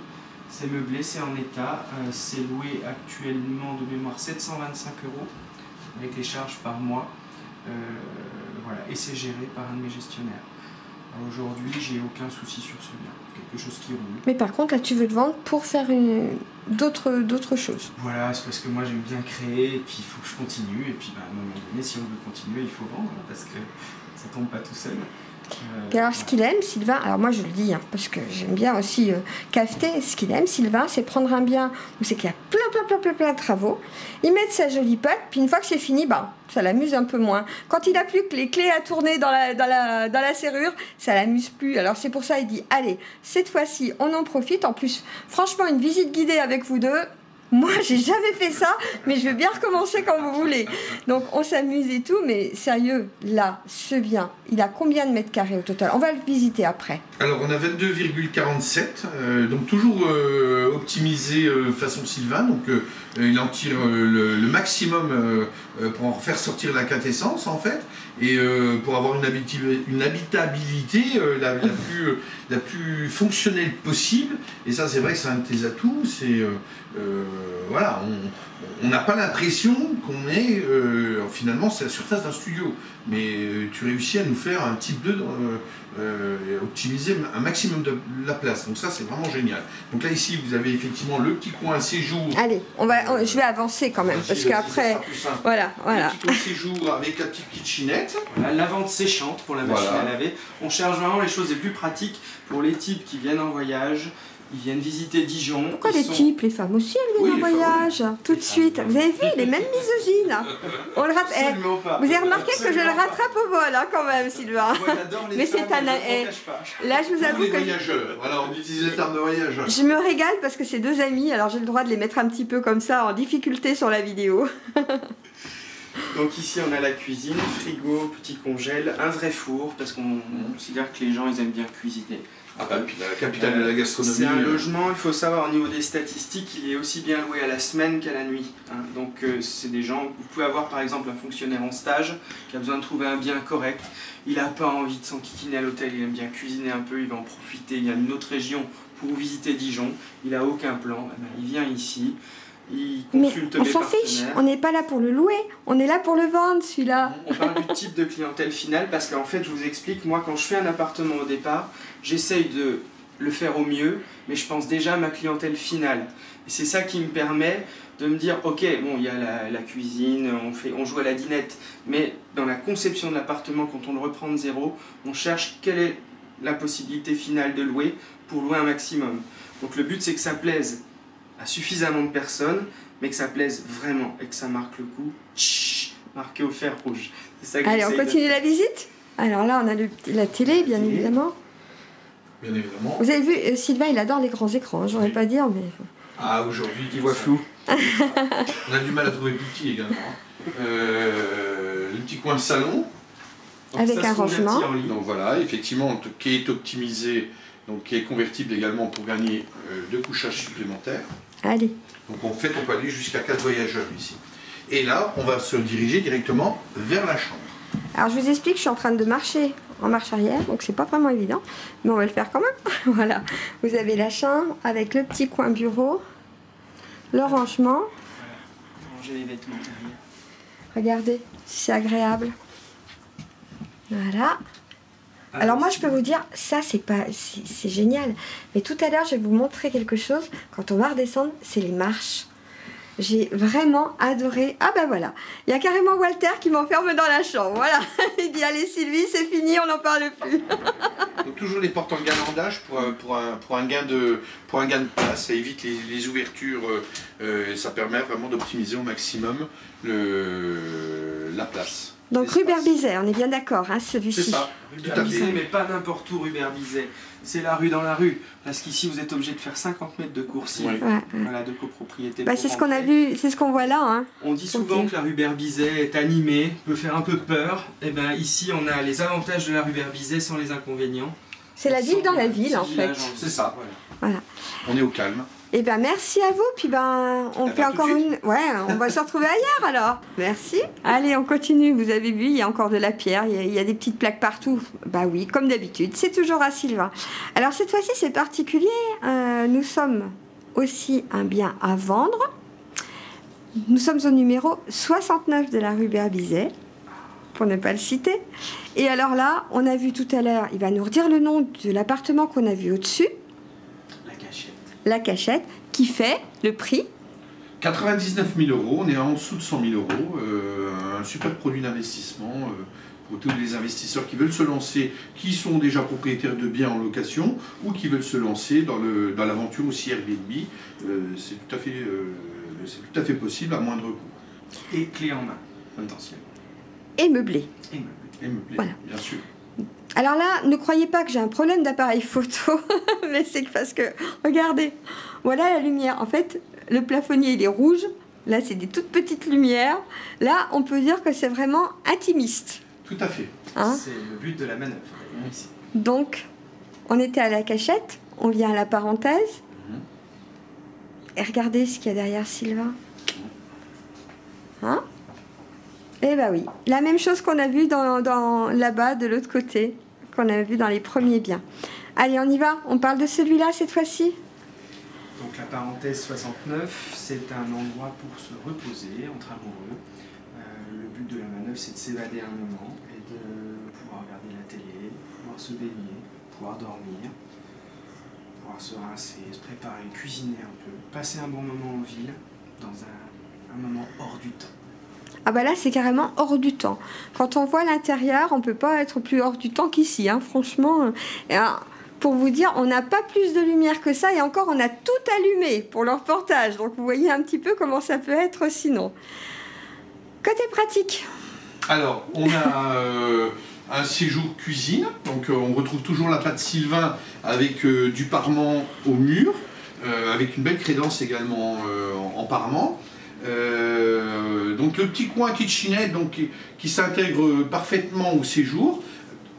c'est meublé, c'est en état, c'est loué actuellement de mémoire 725 € avec les charges par mois, voilà, et c'est géré par un de mes gestionnaires. Aujourd'hui, j'ai aucun souci sur ce bien, quelque chose qui roule. Mais par contre, là, tu veux te vendre pour faire d'autres choses. Voilà, c'est parce que moi j'aime bien créer, et puis il faut que je continue, et puis à un moment donné, si on veut continuer, il faut vendre, parce que ça tombe pas tout seul. Et alors, ce qu'il aime, Sylvain, alors moi je le dis, parce que j'aime bien aussi cafeter, ce qu'il aime, Sylvain, c'est prendre un bien où c'est qu'il y a plein de travaux, il met sa jolie patte, puis une fois que c'est fini, ça l'amuse un peu moins. Quand il n'a plus que les clés à tourner dans la serrure, ça l'amuse plus. Alors c'est pour ça il dit, allez, cette fois-ci, on en profite. En plus, franchement, une visite guidée avec vous deux, moi, j'ai jamais fait ça, mais je veux bien recommencer quand vous voulez. Donc, on s'amuse et tout, mais sérieux, là, ce bien, il a combien de mètres carrés au total? On va le visiter après. Alors, on a 22,47, donc toujours optimisé façon Sylvain, donc il en tire le maximum pour en faire sortir la quintessence, en fait, et pour avoir une habitabilité la plus fonctionnelle possible. Et ça, c'est vrai que c'est un de tes atouts, c'est voilà, on n'a pas l'impression qu'on est, finalement c'est la surface d'un studio, mais tu réussis à nous faire un type 2, optimiser un maximum de la place, donc ça c'est vraiment génial. Donc là ici vous avez effectivement le petit coin séjour. Allez, je vais avancer quand même, parce qu'après, voilà. Le petit coin séjour avec la petite kitchenette. Voilà, lavande séchante pour la machine à laver. On cherche vraiment les choses les plus pratiques pour les types qui viennent en voyage. Ils viennent visiter Dijon. Pourquoi les types, les femmes aussi, elles viennent en voyage, tout de suite. Vous avez vu, les mêmes misogynes. On le Absolument pas. Vous avez remarqué que je le rattrape au vol, hein, quand même, Sylvain. Moi, j'adore les Mais femmes, c'est un... Là, je vous avoue Les que... voyageurs, voilà, on utilise le terme de voyageurs. Je me régale parce que c'est deux amis, alors j'ai le droit de les mettre un petit peu comme ça, en difficulté sur la vidéo. Donc ici, on a la cuisine, frigo, petit congèle, un vrai four, parce qu'on considère que les gens, ils aiment bien cuisiner. Ah bah, puis la capitale de la gastronomie. C'est un logement, il faut savoir au niveau des statistiques, il est aussi bien loué à la semaine qu'à la nuit. Hein. Donc c'est des gens, vous pouvez avoir par exemple un fonctionnaire en stage qui a besoin de trouver un bien correct. Il n'a pas envie de s'enquiquiner à l'hôtel, il aime bien cuisiner un peu, il va en profiter. Il y a une autre région pour visiter Dijon, il n'a aucun plan, eh ben, il vient ici. Mais on s'en fiche, on n'est pas là pour le louer, on est là pour le vendre celui-là. On parle du type de clientèle finale parce qu'en fait je vous explique, moi quand je fais un appartement au départ, j'essaye de le faire au mieux, mais je pense déjà à ma clientèle finale. Et c'est ça qui me permet de me dire, ok, bon il y a la cuisine, on joue à la dinette, mais dans la conception de l'appartement, quand on le reprend de zéro, on cherche quelle est la possibilité finale de louer pour louer un maximum. Donc le but c'est que ça plaise à suffisamment de personnes, mais que ça plaise vraiment et que ça marque le coup, marqué au fer rouge. Ça que allez, on continue la visite. Alors là, on a la télé, bien évidemment. Bien évidemment. Vous avez vu, Sylvain, il adore les grands écrans, j'aurais pas dire, mais... Ah, aujourd'hui, il voit flou. On a du mal à trouver plus petit également. Le petit coin salon. Donc avec un rangement. Donc voilà, effectivement, qui est optimisé, donc qui est convertible également pour gagner 2 couchages supplémentaires. Allez. Donc en fait, on peut aller jusqu'à 4 voyageurs ici. Et là, on va se diriger directement vers la chambre. Alors je vous explique, je suis en train de marcher en marche arrière, donc c'est pas vraiment évident, mais on va le faire quand même. Voilà. Vous avez la chambre avec le petit coin bureau, le rangement. Voilà. Ranger les vêtements derrière. Regardez, c'est agréable. Voilà. Alors moi je peux vous dire, ça c'est génial. Mais tout à l'heure je vais vous montrer quelque chose. Quand on va redescendre, c'est les marches. J'ai vraiment adoré. Ah ben voilà, il y a carrément Walter qui m'enferme dans la chambre. Voilà, il dit allez Sylvie, c'est fini, on n'en parle plus. Donc toujours les portes en galandage pour un gain de place. Ça évite les ouvertures. Ça permet vraiment d'optimiser au maximum la place. Donc rue Berbizet, on est bien d'accord, hein, celui-ci. C'est ça, rue Berbizet, mais pas n'importe où rue Berbizet. C'est la rue dans la rue, parce qu'ici vous êtes obligé de faire 50 mètres de coursive, voilà, de copropriété. Bah, c'est ce qu'on a vu, c'est ce qu'on voit là. Hein. On dit souvent que la rue Berbizet est animée, peut faire un peu peur. Et ben ici on a les avantages de la rue Berbizet sans les inconvénients. C'est la ville dans la ville en fait. C'est ça. Voilà. On est au calme. Et ben merci à vous, puis ben on fait encore une... Ouais, on va se retrouver ailleurs alors. Merci. Allez, on continue, vous avez vu, il y a encore de la pierre, il y a des petites plaques partout. Bah oui, comme d'habitude, c'est toujours à Sylvain. Alors cette fois-ci c'est particulier, nous sommes aussi un bien à vendre. Nous sommes au numéro 69 de la rue Berbizet, pour ne pas le citer. Et alors là, on a vu tout à l'heure, il va nous redire le nom de l'appartement qu'on a vu au-dessus. La cachette, qui fait le prix 99 000 €, on est en dessous de 100 000 €, un super produit d'investissement pour tous les investisseurs qui veulent se lancer, qui sont déjà propriétaires de biens en location ou qui veulent se lancer dans l'aventure aussi Airbnb. C'est tout à fait possible à moindre coût. Et clé en main, potentiellement. Et meublé. Et meublé, voilà. Bien sûr. Alors là, ne croyez pas que j'ai un problème d'appareil photo, mais c'est parce que, regardez, voilà la lumière. En fait, le plafonnier, il est rouge. Là, c'est des toutes petites lumières. Là, on peut dire que c'est vraiment intimiste. Tout à fait. Hein? C'est le but de la manœuvre. Ici. Donc, on était à la cachette, on vient à la parenthèse. Et regardez ce qu'il y a derrière Sylvain. Hein? Eh bien oui, la même chose qu'on a vu dans là-bas, de l'autre côté, qu'on a vu dans les premiers biens. Allez, on y va, on parle de celui-là cette fois-ci. Donc la parenthèse 69, c'est un endroit pour se reposer entre amoureux. Le but de la manœuvre, c'est de s'évader un moment et de pouvoir regarder la télé, pouvoir se baigner, pouvoir dormir, pouvoir se rincer, se préparer, cuisiner un peu, passer un bon moment en ville, dans un moment hors du temps. Ah bah là, c'est carrément hors du temps. Quand on voit l'intérieur, on ne peut pas être plus hors du temps qu'ici, hein, franchement. Et alors, pour vous dire, on n'a pas plus de lumière que ça, et encore, on a tout allumé pour le reportage. Donc, vous voyez un petit peu comment ça peut être sinon. Côté pratique. Alors, on a un séjour cuisine. Donc, on retrouve toujours la pâte Sylvain avec du parement au mur, avec une belle crédence également en parement. Donc, le petit coin kitchenette donc, qui s'intègre parfaitement au séjour.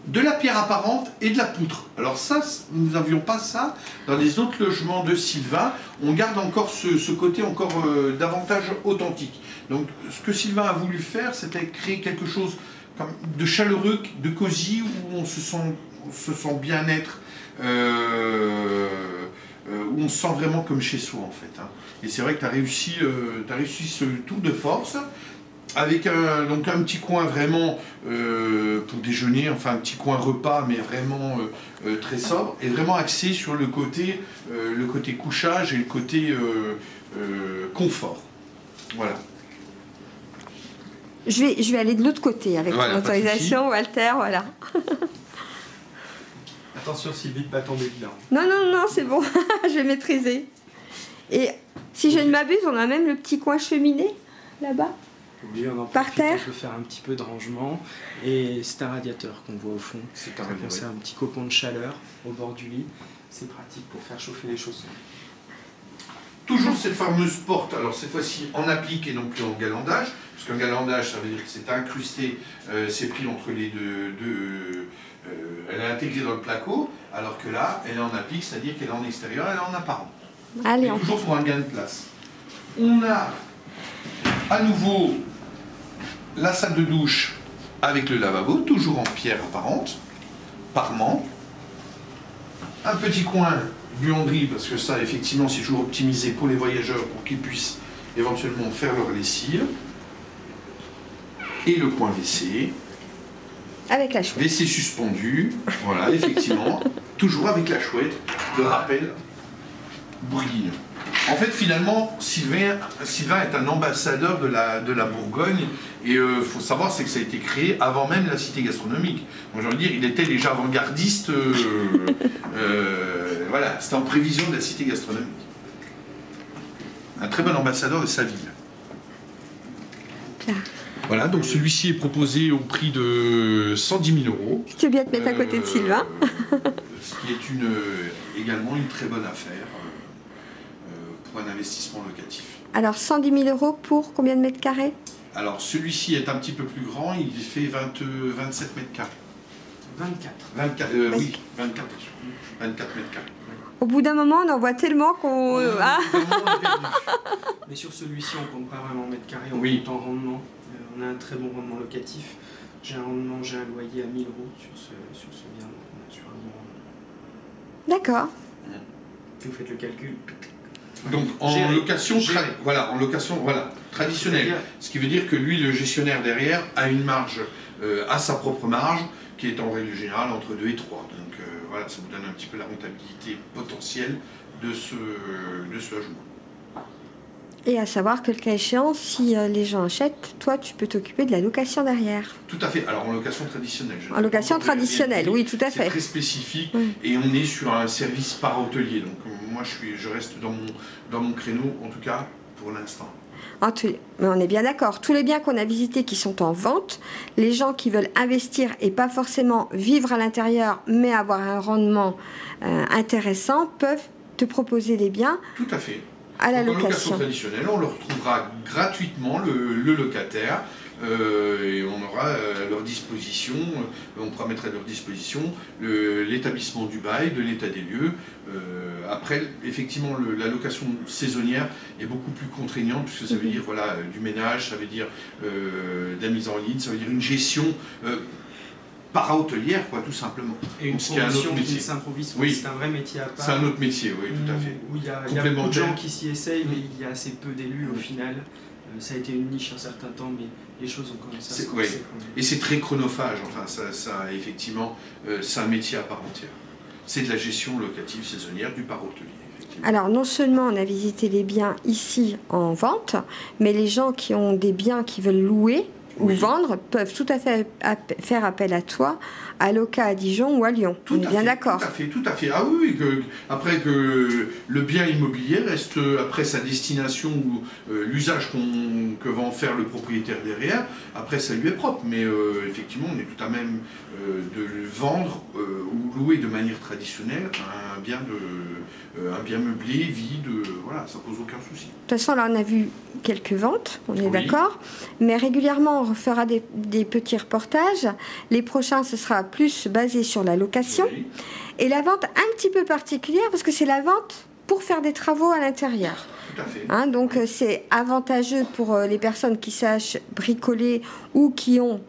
De la pierre apparente et de la poutre. Alors ça, nous n'avions pas ça dans les autres logements de Sylvain. On garde encore ce côté encore davantage authentique. Donc ce que Sylvain a voulu faire, c'était créer quelque chose comme de chaleureux, de cosy, où on se sent bien-être, où on se sent vraiment comme chez soi en fait. Hein. Et c'est vrai que tu as réussi ce tour de force. Avec donc un petit coin vraiment pour déjeuner, enfin un petit coin repas, mais vraiment très sobre, et vraiment axé sur le côté couchage et le côté confort. Voilà. Je vais aller de l'autre côté avec voilà, ton autorisation, Walter, voilà. Attention Sylvie, de ne pas tomber dedans. Non, c'est bon, je vais maîtriser. Et si je ne m'abuse, on a même le petit coin cheminée, là-bas. Oui, on en par terre. On peut faire un petit peu de rangement. Et c'est un radiateur qu'on voit au fond. C'est un petit cocon de chaleur au bord du lit. C'est pratique pour faire chauffer les chaussons. Toujours cette fameuse porte, alors cette fois-ci en applique et non plus en galandage, parce qu'un galandage, ça veut dire que c'est incrusté, c'est pris entre les deux elle est intégrée dans le placo, alors que là, elle est en applique, c'est-à-dire qu'elle est en extérieur, elle est en apparent. Allez, et toujours pour un gain de place. On a à nouveau la salle de douche avec le lavabo, toujours en pierre apparente, parement. Un petit coin buanderie, parce que ça, effectivement, c'est toujours optimisé pour les voyageurs, pour qu'ils puissent éventuellement faire leur lessive. Et le coin WC. avec la chouette. WC suspendu, voilà, effectivement, toujours avec la chouette, le rappel, bourguignon. En fait, finalement, Sylvain est un ambassadeur de la Bourgogne, et il faut savoir c'est que ça a été créé avant même la cité gastronomique. Donc, j'ai envie de dire, il était déjà avant-gardiste, voilà, c'était en prévision de la cité gastronomique. Un très bon ambassadeur de sa ville. Là. Voilà, donc celui-ci est proposé au prix de 110 000 €. Tu veux bien te mettre à côté de Sylvain. Ce qui est également une très bonne affaire pour un investissement locatif. Alors 110 000 € pour combien de mètres carrés? Alors celui-ci est un petit peu plus grand, il fait 27 mètres carrés. 24. Oui, 24 mètres carrés. Au bout d'un moment, on en voit tellement qu'on... Mais sur celui-ci, on compte pas vraiment en mètres carrés, on oui. compte en rendement. On a un très bon rendement locatif. J'ai un loyer à 1 000 € sur ce bien. Donc on a sur un bon rendement. D'accord. Vous faites le calcul. Donc en location traditionnelle. Ce qui veut dire que lui, le gestionnaire derrière, a une marge, a sa propre marge, qui est en règle générale entre 2 et 3. Donc voilà, ça vous donne un petit peu la rentabilité potentielle de ce logement. Et à savoir que le cas échéant, si les gens achètent, toi, tu peux t'occuper de la location derrière. Tout à fait. Alors en location traditionnelle. En location traditionnelle, oui, tout à fait. C'est très spécifique et on est sur un service par hôtelier. Donc moi, je reste dans mon créneau, en tout cas pour l'instant. Mais on est bien d'accord. Tous les biens qu'on a visités qui sont en vente, les gens qui veulent investir et pas forcément vivre à l'intérieur, mais avoir un rendement intéressant, peuvent te proposer les biens. Tout à fait. À la location. En location traditionnelle, on le retrouvera gratuitement, le locataire, et on aura à leur disposition, on pourra mettre à leur disposition l'établissement du bail, de l'état des lieux. Après, effectivement, la location saisonnière est beaucoup plus contraignante, puisque ça veut dire du ménage, ça veut dire de la mise en ligne, ça veut dire une gestion para-hôtelière, quoi, tout simplement. Et une Donc, ce qui est un autre promotion qui métier. ne s'improvise pas, Oui. c'est un vrai métier à part. C'est un autre métier, oui, tout à fait. Où il y a beaucoup de gens qui s'y essayent, mais Mm. il y a assez peu d'élus au final. Ça a été une niche un certain temps, mais les choses ont commencé à se C'est- corser ouais. quand même. Et c'est très chronophage, enfin, effectivement, c'est un métier à part entière. C'est de la gestion locative saisonnière du para-hôtelier. Alors, non seulement on a visité les biens ici en vente, mais les gens qui ont des biens qu'ils veulent louer ou Oui. vendre peuvent tout à fait faire appel à toi, à Loca à Dijon ou à Lyon. On est bien d'accord. Tout à fait, tout à fait. Ah oui, après que le bien immobilier reste après sa destination ou l'usage que va en faire le propriétaire derrière, après ça lui est propre. Mais effectivement, on est tout à même de le vendre ou louer de manière traditionnelle un bien meublé, vide, voilà, ça pose aucun souci. De toute façon, là, on a vu quelques ventes, on est Oui. d'accord. Mais régulièrement, on fera des petits reportages. Les prochains, ce sera plus basé sur la location. Oui. Et la vente un petit peu particulière, parce que c'est la vente pour faire des travaux à l'intérieur. Tout à fait. Hein, donc, c'est avantageux pour les personnes qui sachent bricoler ou qui ont,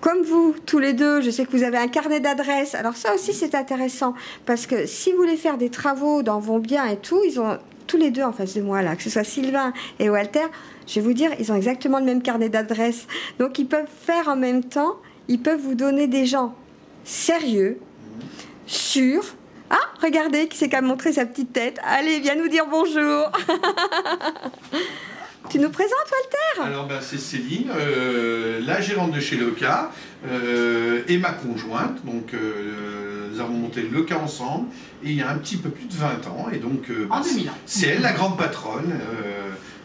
comme vous, tous les deux, je sais que vous avez un carnet d'adresses. Alors ça aussi, c'est intéressant, parce que si vous voulez faire des travaux dans vos biens et tout, ils ont tous les deux en face de moi, là, que ce soit Sylvain et Walter, je vais vous dire, ils ont exactement le même carnet d'adresses. Donc, ils peuvent faire en même temps, ils peuvent vous donner des gens sérieux, sûrs. Ah, regardez, qui c'est qui a montré sa petite tête. Allez, viens nous dire bonjour. Tu nous présentes, Walter? Alors ben, c'est Céline, la gérante de chez Loca, et ma conjointe. Donc nous avons monté Loca ensemble, et il y a un petit peu plus de 20 ans. Et donc En 2000 ans. c'est elle la grande patronne,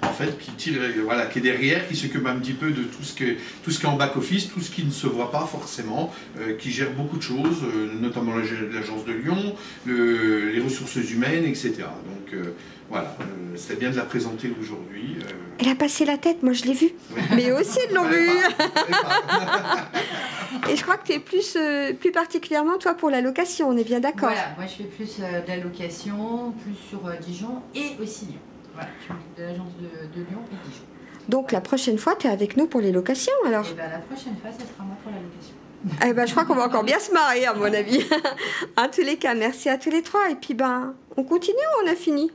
en fait, qui est derrière, qui s'occupe un petit peu de tout ce qui est en back-office, tout ce qui ne se voit pas forcément, qui gère beaucoup de choses, notamment l'agence de Lyon, les ressources humaines, etc. Donc voilà, c'est bien de la présenter aujourd'hui. Elle a passé la tête, moi je l'ai vue. Oui. Mais eux aussi ils l'ont vue. Pas. Et je crois que tu es plus particulièrement, toi, pour la location, on est bien d'accord. Voilà, moi je fais plus de la location, plus sur Dijon et aussi Lyon. Voilà, je m'occupe de l'agence de Lyon et Dijon. Donc la prochaine fois, tu es avec nous pour les locations, alors. Et bien la prochaine fois, ça sera moi pour la location. Eh ben, je crois qu'on va encore bien se marrer, à mon avis. En tous les cas, merci à tous les trois. Et puis, ben, on continue ou on a fini?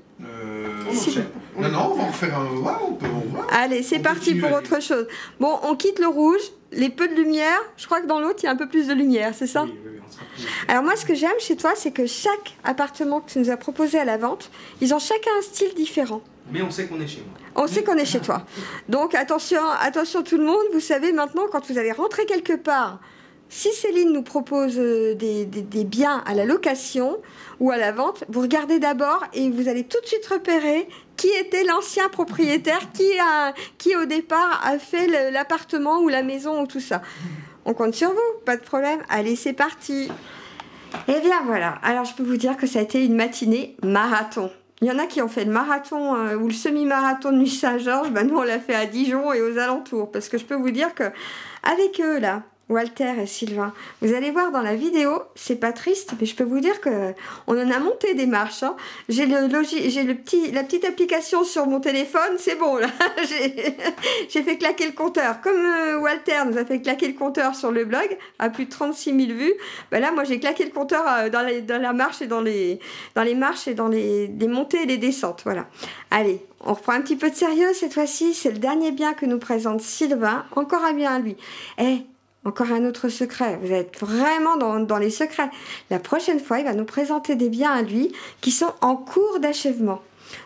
Si. Non, on va en refaire un. Ouais, on peut. Allez, c'est parti pour autre chose. Bon, on quitte le rouge, les peu de lumière. Je crois que dans l'autre, il y a un peu plus de lumière, c'est ça? Oui, on sera plus... Alors moi, ce que j'aime chez toi, c'est que chaque appartement que tu nous as proposé à la vente, ils ont chacun un style différent. Mais on sait qu'on est chez moi. On sait qu'on est chez toi. Donc attention tout le monde, vous savez maintenant, quand vous allez rentrer quelque part, si Céline nous propose des biens à la location ou à la vente, vous regardez d'abord et vous allez tout de suite repérer qui était l'ancien propriétaire, qui au départ a fait l'appartement ou la maison ou tout ça. On compte sur vous, pas de problème. Allez, c'est parti. Eh bien voilà, alors je peux vous dire que ça a été une matinée marathon. Il y en a qui ont fait le marathon ou le semi-marathon de Nuit Saint-Georges. Ben nous, on l'a fait à Dijon et aux alentours. Parce que je peux vous dire que avec eux, là, Walter et Sylvain, vous allez voir dans la vidéo, c'est pas triste, mais je peux vous dire que on en a monté des marches. Hein. J'ai la petite application sur mon téléphone, c'est bon là. J'ai fait claquer le compteur. Comme Walter nous a fait claquer le compteur sur le blog, à plus de 36 000 vues, ben là, moi j'ai claqué le compteur dans la marche et dans les marches et dans les montées et les descentes. Voilà. Allez, on reprend un petit peu de sérieux cette fois-ci. C'est le dernier bien que nous présente Sylvain. Encore un bien à lui. Encore un autre secret. Vous êtes vraiment dans les secrets. La prochaine fois, il va nous présenter des biens à lui qui sont en cours d'achèvement.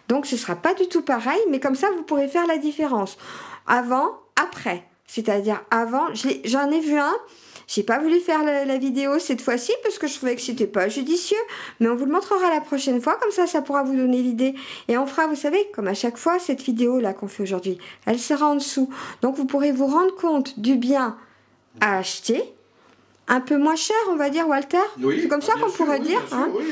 Donc, ce ne sera pas du tout pareil, mais comme ça, vous pourrez faire la différence. Avant, après. C'est-à-dire avant, j'en ai vu un. J'ai pas voulu faire la vidéo cette fois-ci parce que je trouvais que c'était pas judicieux, mais on vous le montrera la prochaine fois, comme ça pourra vous donner l'idée. Et on fera, vous savez, comme à chaque fois, cette vidéo-là qu'on fait aujourd'hui, elle sera en dessous. Donc, vous pourrez vous rendre compte du bien à acheter, un peu moins cher, on va dire, Walter. Oui, c'est comme ça qu'on pourrait dire. Hein. Oui.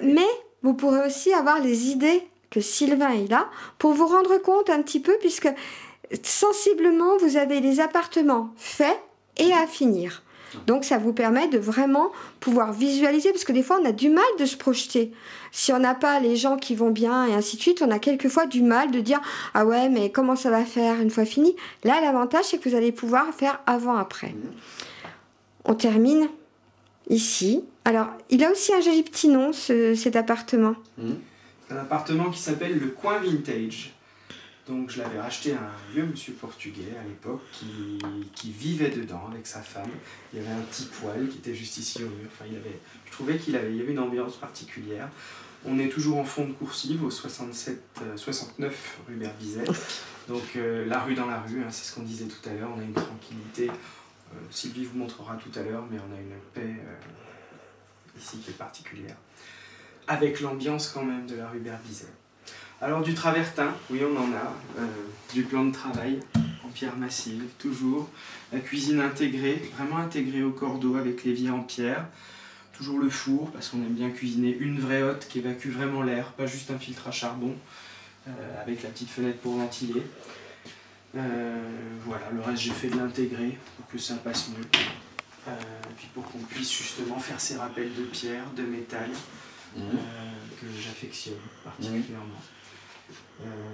Mais vous pourrez aussi avoir les idées que Sylvain est là pour vous rendre compte un petit peu, puisque sensiblement, vous avez les appartements faits et à finir. Donc, ça vous permet de vraiment pouvoir visualiser, parce que des fois, on a du mal de se projeter. Si on n'a pas les gens qui vont bien et ainsi de suite, on a quelquefois du mal de dire « Ah ouais, mais comment ça va faire une fois fini ?» Là, l'avantage, c'est que vous allez pouvoir faire avant-après. on termine ici. Alors, il a aussi un joli petit nom, cet appartement. C'est un appartement qui s'appelle le Coin Vintage. Donc je l'avais racheté à un vieux monsieur portugais à l'époque qui vivait dedans avec sa femme. Il y avait un petit poêle qui était juste ici au mur. Enfin, je trouvais qu'il y avait une ambiance particulière. On est toujours en fond de coursive au 69 rue Berbizet. Donc la rue dans la rue, hein, c'est ce qu'on disait tout à l'heure. On a une tranquillité. Sylvie vous montrera tout à l'heure, mais on a une paix ici qui est particulière. Avec l'ambiance quand même de la rue Berbizet. Alors du travertin, oui on en a, du plan de travail en pierre massive, toujours, la cuisine intégrée, vraiment intégrée au cordeau avec l'évier en pierre, toujours le four, parce qu'on aime bien cuisiner une vraie hotte qui évacue vraiment l'air, pas juste un filtre à charbon, avec la petite fenêtre pour ventiler. Voilà, le reste j'ai fait de l'intégré pour que ça passe mieux, puis pour qu'on puisse justement faire ces rappels de pierre, de métal, que j'affectionne particulièrement.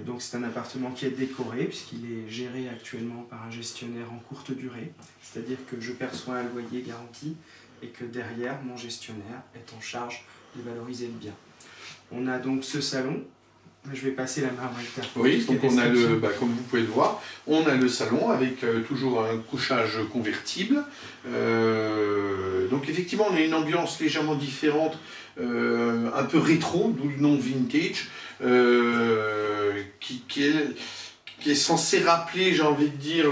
Donc c'est un appartement qui est décoré puisqu'il est géré actuellement par un gestionnaire en courte durée, c'est-à-dire que je perçois un loyer garanti et que derrière mon gestionnaire est en charge de valoriser le bien. On a donc ce salon, je vais passer la main à Walter. Oui, donc on a comme vous pouvez le voir, on a le salon avec toujours un couchage convertible. Donc effectivement on a une ambiance légèrement différente, un peu rétro, d'où le nom vintage, qui est censé rappeler, j'ai envie de dire,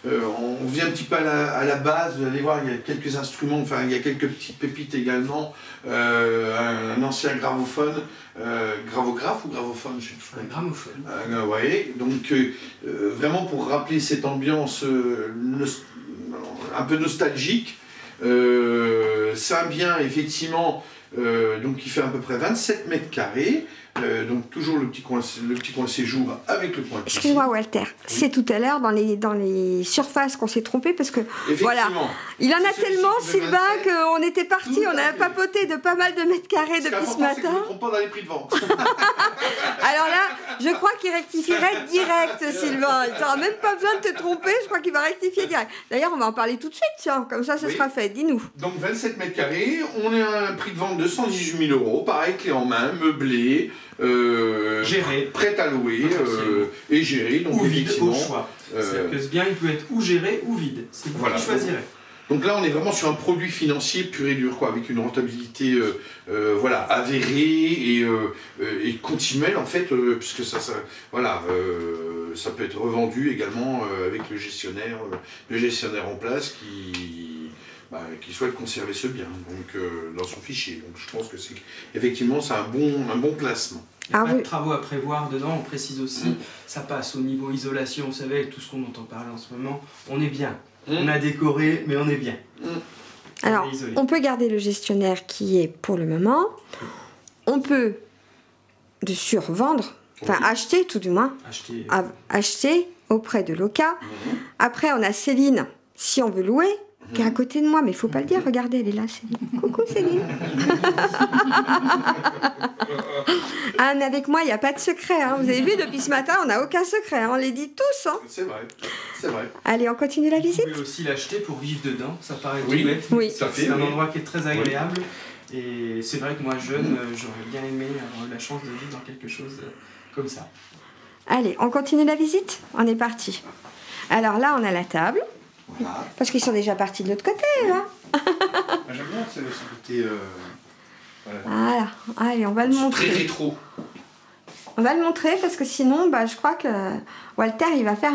on vient un petit peu à la base, vous allez voir, il y a quelques instruments, enfin il y a quelques petites pépites également, un ancien gravophone, gravographe ou gravophone, je sais plus. Un gramophone. Ouais, donc vraiment pour rappeler cette ambiance un peu nostalgique, c'est un bien effectivement donc qui fait à peu près 27 mètres carrés. Donc toujours le petit coin séjour avec le coin. Excuse-moi Walter, c'est tout à l'heure dans les surfaces qu'on s'est trompé parce que voilà, il en a tellement Sylvain qu'on était parti, on a papoté de pas mal de mètres carrés depuis ce matin. Je ne me trompe pas dans les prix de vente. Alors là, je crois qu'il rectifierait direct Sylvain, il n'aura même pas besoin de te tromper, je crois qu'il va rectifier direct. D'ailleurs on va en parler tout de suite, tiens, comme ça sera fait, dis-nous. Donc 27 mètres carrés, on est à un prix de vente de 118 000 €, pareil, clé en main, meublé. Géré, prêt à louer et géré, donc ou vide au choix. C'est-à-dire que ce bien il peut être ou géré ou vide, c'est vous qui choisirez. Donc là on est vraiment sur un produit financier pur et dur, quoi, avec une rentabilité voilà, avérée et continuelle en fait, puisque ça peut être revendu également avec le gestionnaire en place qui souhaite conserver ce bien donc, dans son fichier. Donc je pense que c'est effectivement c'est un bon placement. Il n'y a pas de travaux à prévoir dedans, on précise aussi, ça passe au niveau isolation, vous savez, tout ce qu'on entend parler en ce moment, on est bien. On a décoré, mais on est bien. Alors, on peut garder le gestionnaire qui est pour le moment, on peut de survendre, enfin acheter tout du moins, acheter auprès de Loca. Après on a Céline, si on veut louer, qui est à côté de moi, mais il ne faut pas le dire, regardez, elle est là, Céline. Coucou Céline. Ah, mais avec moi, il n'y a pas de secret. Hein. Vous avez vu, depuis ce matin, on n'a aucun secret. Hein. On les dit tous. Hein. C'est vrai, c'est vrai. Allez, on continue la visite. Vous pouvez aussi l'acheter pour vivre dedans, ça paraît tout bête. Oui. C'est un endroit qui est très agréable. Et c'est vrai que moi, jeune, j'aurais bien aimé avoir eu la chance de vivre dans quelque chose comme ça. Allez, on continue la visite. On est parti. Alors là, on a la table. Voilà. Parce qu'ils sont déjà partis de l'autre côté, là. J'aime bien ce côté... Voilà. Allez, on va le montrer. Très rétro. On va le montrer parce que sinon, je crois que Walter, il va faire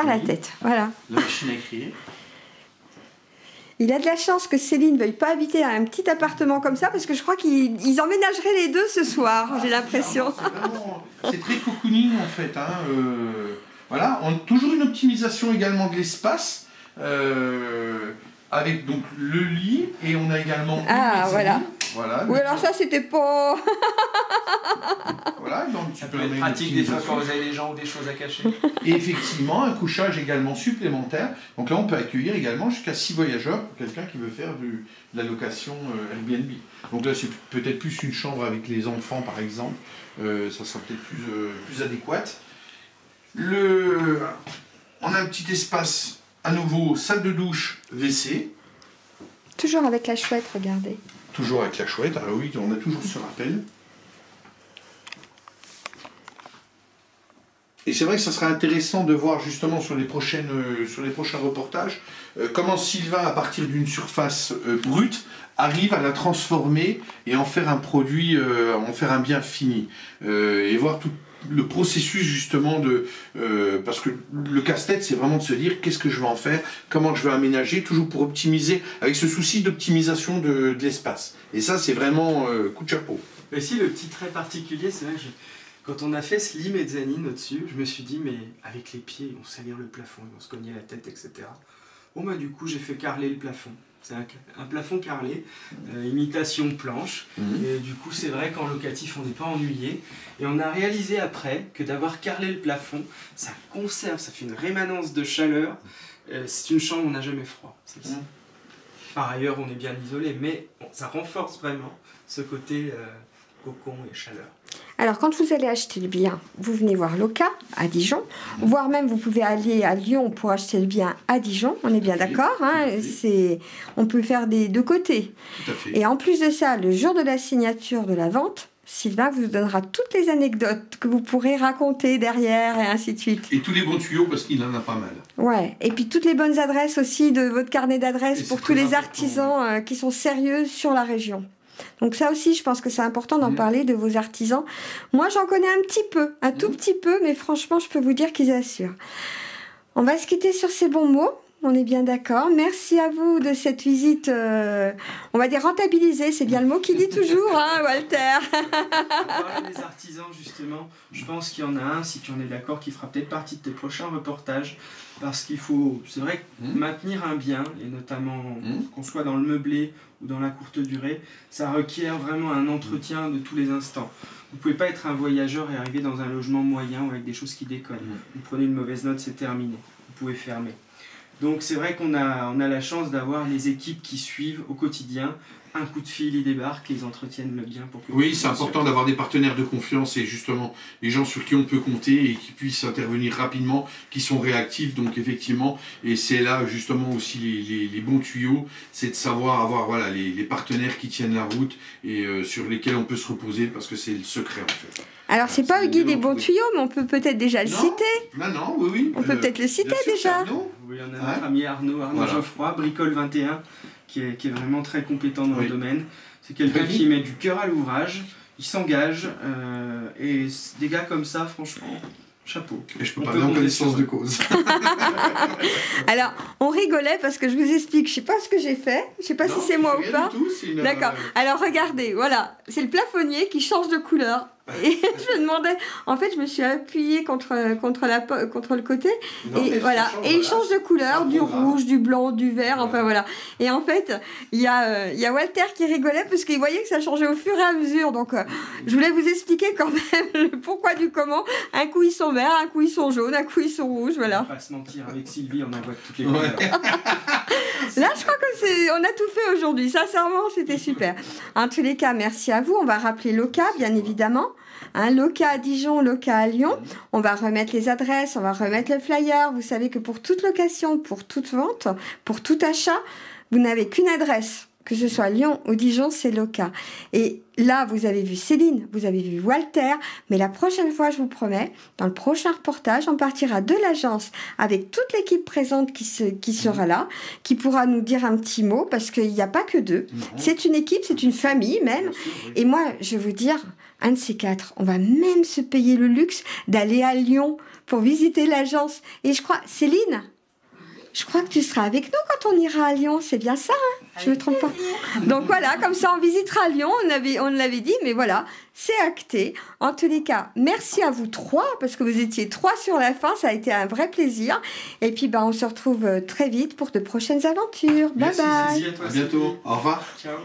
la tête. Voilà. La machine à écrire. Il a de la chance que Céline ne veuille pas habiter un petit appartement comme ça parce que je crois qu'ils emménageraient les deux ce soir, j'ai l'impression. C'est très cocooning en fait. Hein. Voilà. On a toujours une optimisation également de l'espace. Avec donc le lit et on a également voilà. Oui, alors ça c'était pas... Voilà, donc ça peut être pratique des fois quand vous avez des gens ou des choses à cacher. Et effectivement un couchage également supplémentaire, donc là on peut accueillir également jusqu'à 6 voyageurs pour quelqu'un qui veut faire de la location Airbnb. Donc là c'est peut-être plus une chambre avec les enfants par exemple, ça sera peut-être plus adéquate. On a un petit espace à nouveau, salle de douche, WC. Toujours avec la chouette, regardez. Toujours avec la chouette, ah oui, on a toujours ce rappel. Et c'est vrai que ça serait intéressant de voir justement sur les prochains reportages comment Sylvain, à partir d'une surface brute, arrive à la transformer et en faire un produit, en faire un bien fini. Et voir tout le processus justement parce que le casse-tête, c'est vraiment de se dire qu'est-ce que je vais en faire, comment je vais aménager, toujours pour optimiser, avec ce souci d'optimisation de l'espace. Et ça, c'est vraiment coup de chapeau. Mais si, le petit trait particulier, c'est vrai que quand on a fait Slim et Mezzanine au-dessus, je me suis dit, mais avec les pieds, ils vont salir le plafond, ils vont se cogner la tête, etc. Bon, bah du coup, j'ai fait carreler le plafond. C'est un plafond carrelé, imitation planche. Et du coup, c'est vrai qu'en locatif, on n'est pas ennuyé. Et on a réalisé après que d'avoir carrelé le plafond, ça conserve, ça fait une rémanence de chaleur. C'est une chambre où on n'a jamais froid. Par ailleurs, on est bien isolé, mais bon, ça renforce vraiment ce côté cocon et chaleur. Alors, quand vous allez acheter le bien, vous venez voir Loca à Dijon, voire même vous pouvez aller à Lyon pour acheter le bien à Dijon, on est bien d'accord, hein, on peut faire des deux côtés. Tout à fait. Et en plus de ça, le jour de la signature de la vente, Sylvain vous donnera toutes les anecdotes que vous pourrez raconter derrière et ainsi de suite. Et tous les bons tuyaux parce qu'il en a pas mal. Ouais, et puis toutes les bonnes adresses aussi de votre carnet d'adresses pour tous les artisans qui sont sérieux sur la région. Donc ça aussi, je pense que c'est important d'en parler de vos artisans. Moi, j'en connais un petit peu, un tout petit peu, mais franchement, je peux vous dire qu'ils assurent. On va se quitter sur ces bons mots. On est bien d'accord. Merci à vous de cette visite, on va dire rentabilisée, c'est bien le mot qu'il dit toujours, hein, Walter. On parle des artisans, justement. Je pense qu'il y en a un, si tu en es d'accord, qui fera peut-être partie de tes prochains reportages. Parce qu'il faut, c'est vrai, maintenir un bien, et notamment qu'on soit dans le meublé ou dans la courte durée, ça requiert vraiment un entretien de tous les instants. Vous ne pouvez pas être un voyageur et arriver dans un logement moyen ou avec des choses qui déconnent. Vous prenez une mauvaise note, c'est terminé. Vous pouvez fermer. Donc c'est vrai qu'on a la chance d'avoir les équipes qui suivent au quotidien. Un coup de fil, ils débarquent, ils entretiennent le bien pour que... Oui, c'est important d'avoir des partenaires de confiance et justement des gens sur qui on peut compter et qui puissent intervenir rapidement, qui sont réactifs, donc effectivement, et c'est là justement aussi les bons tuyaux, c'est de savoir avoir voilà, les partenaires qui tiennent la route et sur lesquels on peut se reposer parce que c'est le secret en fait. Alors, c'est pas Guy des bons tuyaux, mais on peut peut-être déjà le citer. Non, oui. On peut peut-être le citer déjà. Oui, on a notre ami Arnaud voilà. Geoffroy, Bricole 21, qui est vraiment très compétent dans le domaine. C'est quelqu'un qui met du cœur à l'ouvrage, il s'engage, et des gars comme ça, franchement, chapeau. Et je peux parler en connaissance de cause. Alors, on rigolait parce que je vous explique, je sais pas ce que j'ai fait, je sais pas si c'est moi ou pas. D'accord. Alors, regardez, voilà, c'est le plafonnier qui change de couleur. Et je me demandais, en fait, je me suis appuyée contre le côté, et voilà, et il change de couleur, du rouge, du blanc, du vert, enfin voilà. Et en fait, il y a Walter qui rigolait parce qu'il voyait que ça changeait au fur et à mesure. Donc, je voulais vous expliquer quand même le pourquoi du comment. Un coup ils sont verts, un coup ils sont jaunes, un coup ils sont rouges, voilà. On va pas se mentir, avec Sylvie, on en voit toutes les couleurs. Là, je crois que on a tout fait aujourd'hui. Sincèrement, c'était super. En tous les cas, merci à vous. On va rappeler Loca, bien évidemment. Loca à Dijon, Loca à Lyon. On va remettre les adresses, on va remettre le flyer. Vous savez que pour toute location, pour toute vente, pour tout achat, vous n'avez qu'une adresse. Que ce soit Lyon ou Dijon, c'est Loca. Et là, vous avez vu Céline, vous avez vu Walter, mais la prochaine fois, je vous promets, dans le prochain reportage, on partira de l'agence avec toute l'équipe présente qui sera là, qui pourra nous dire un petit mot, parce qu'il n'y a pas que deux. C'est une équipe, c'est une famille même. Et moi, je vais vous dire, un de ces quatre, on va même se payer le luxe d'aller à Lyon pour visiter l'agence. Et je crois, Céline, je crois que tu seras avec nous quand on ira à Lyon, c'est bien ça, hein? Je ne me trompe pas. Donc voilà, comme ça on visitera Lyon, on l'avait dit, mais voilà, c'est acté. En tous les cas, merci à vous trois, parce que vous étiez trois sur la fin, ça a été un vrai plaisir. Et puis on se retrouve très vite pour de prochaines aventures. Bye bye. À bientôt, au revoir. Ciao.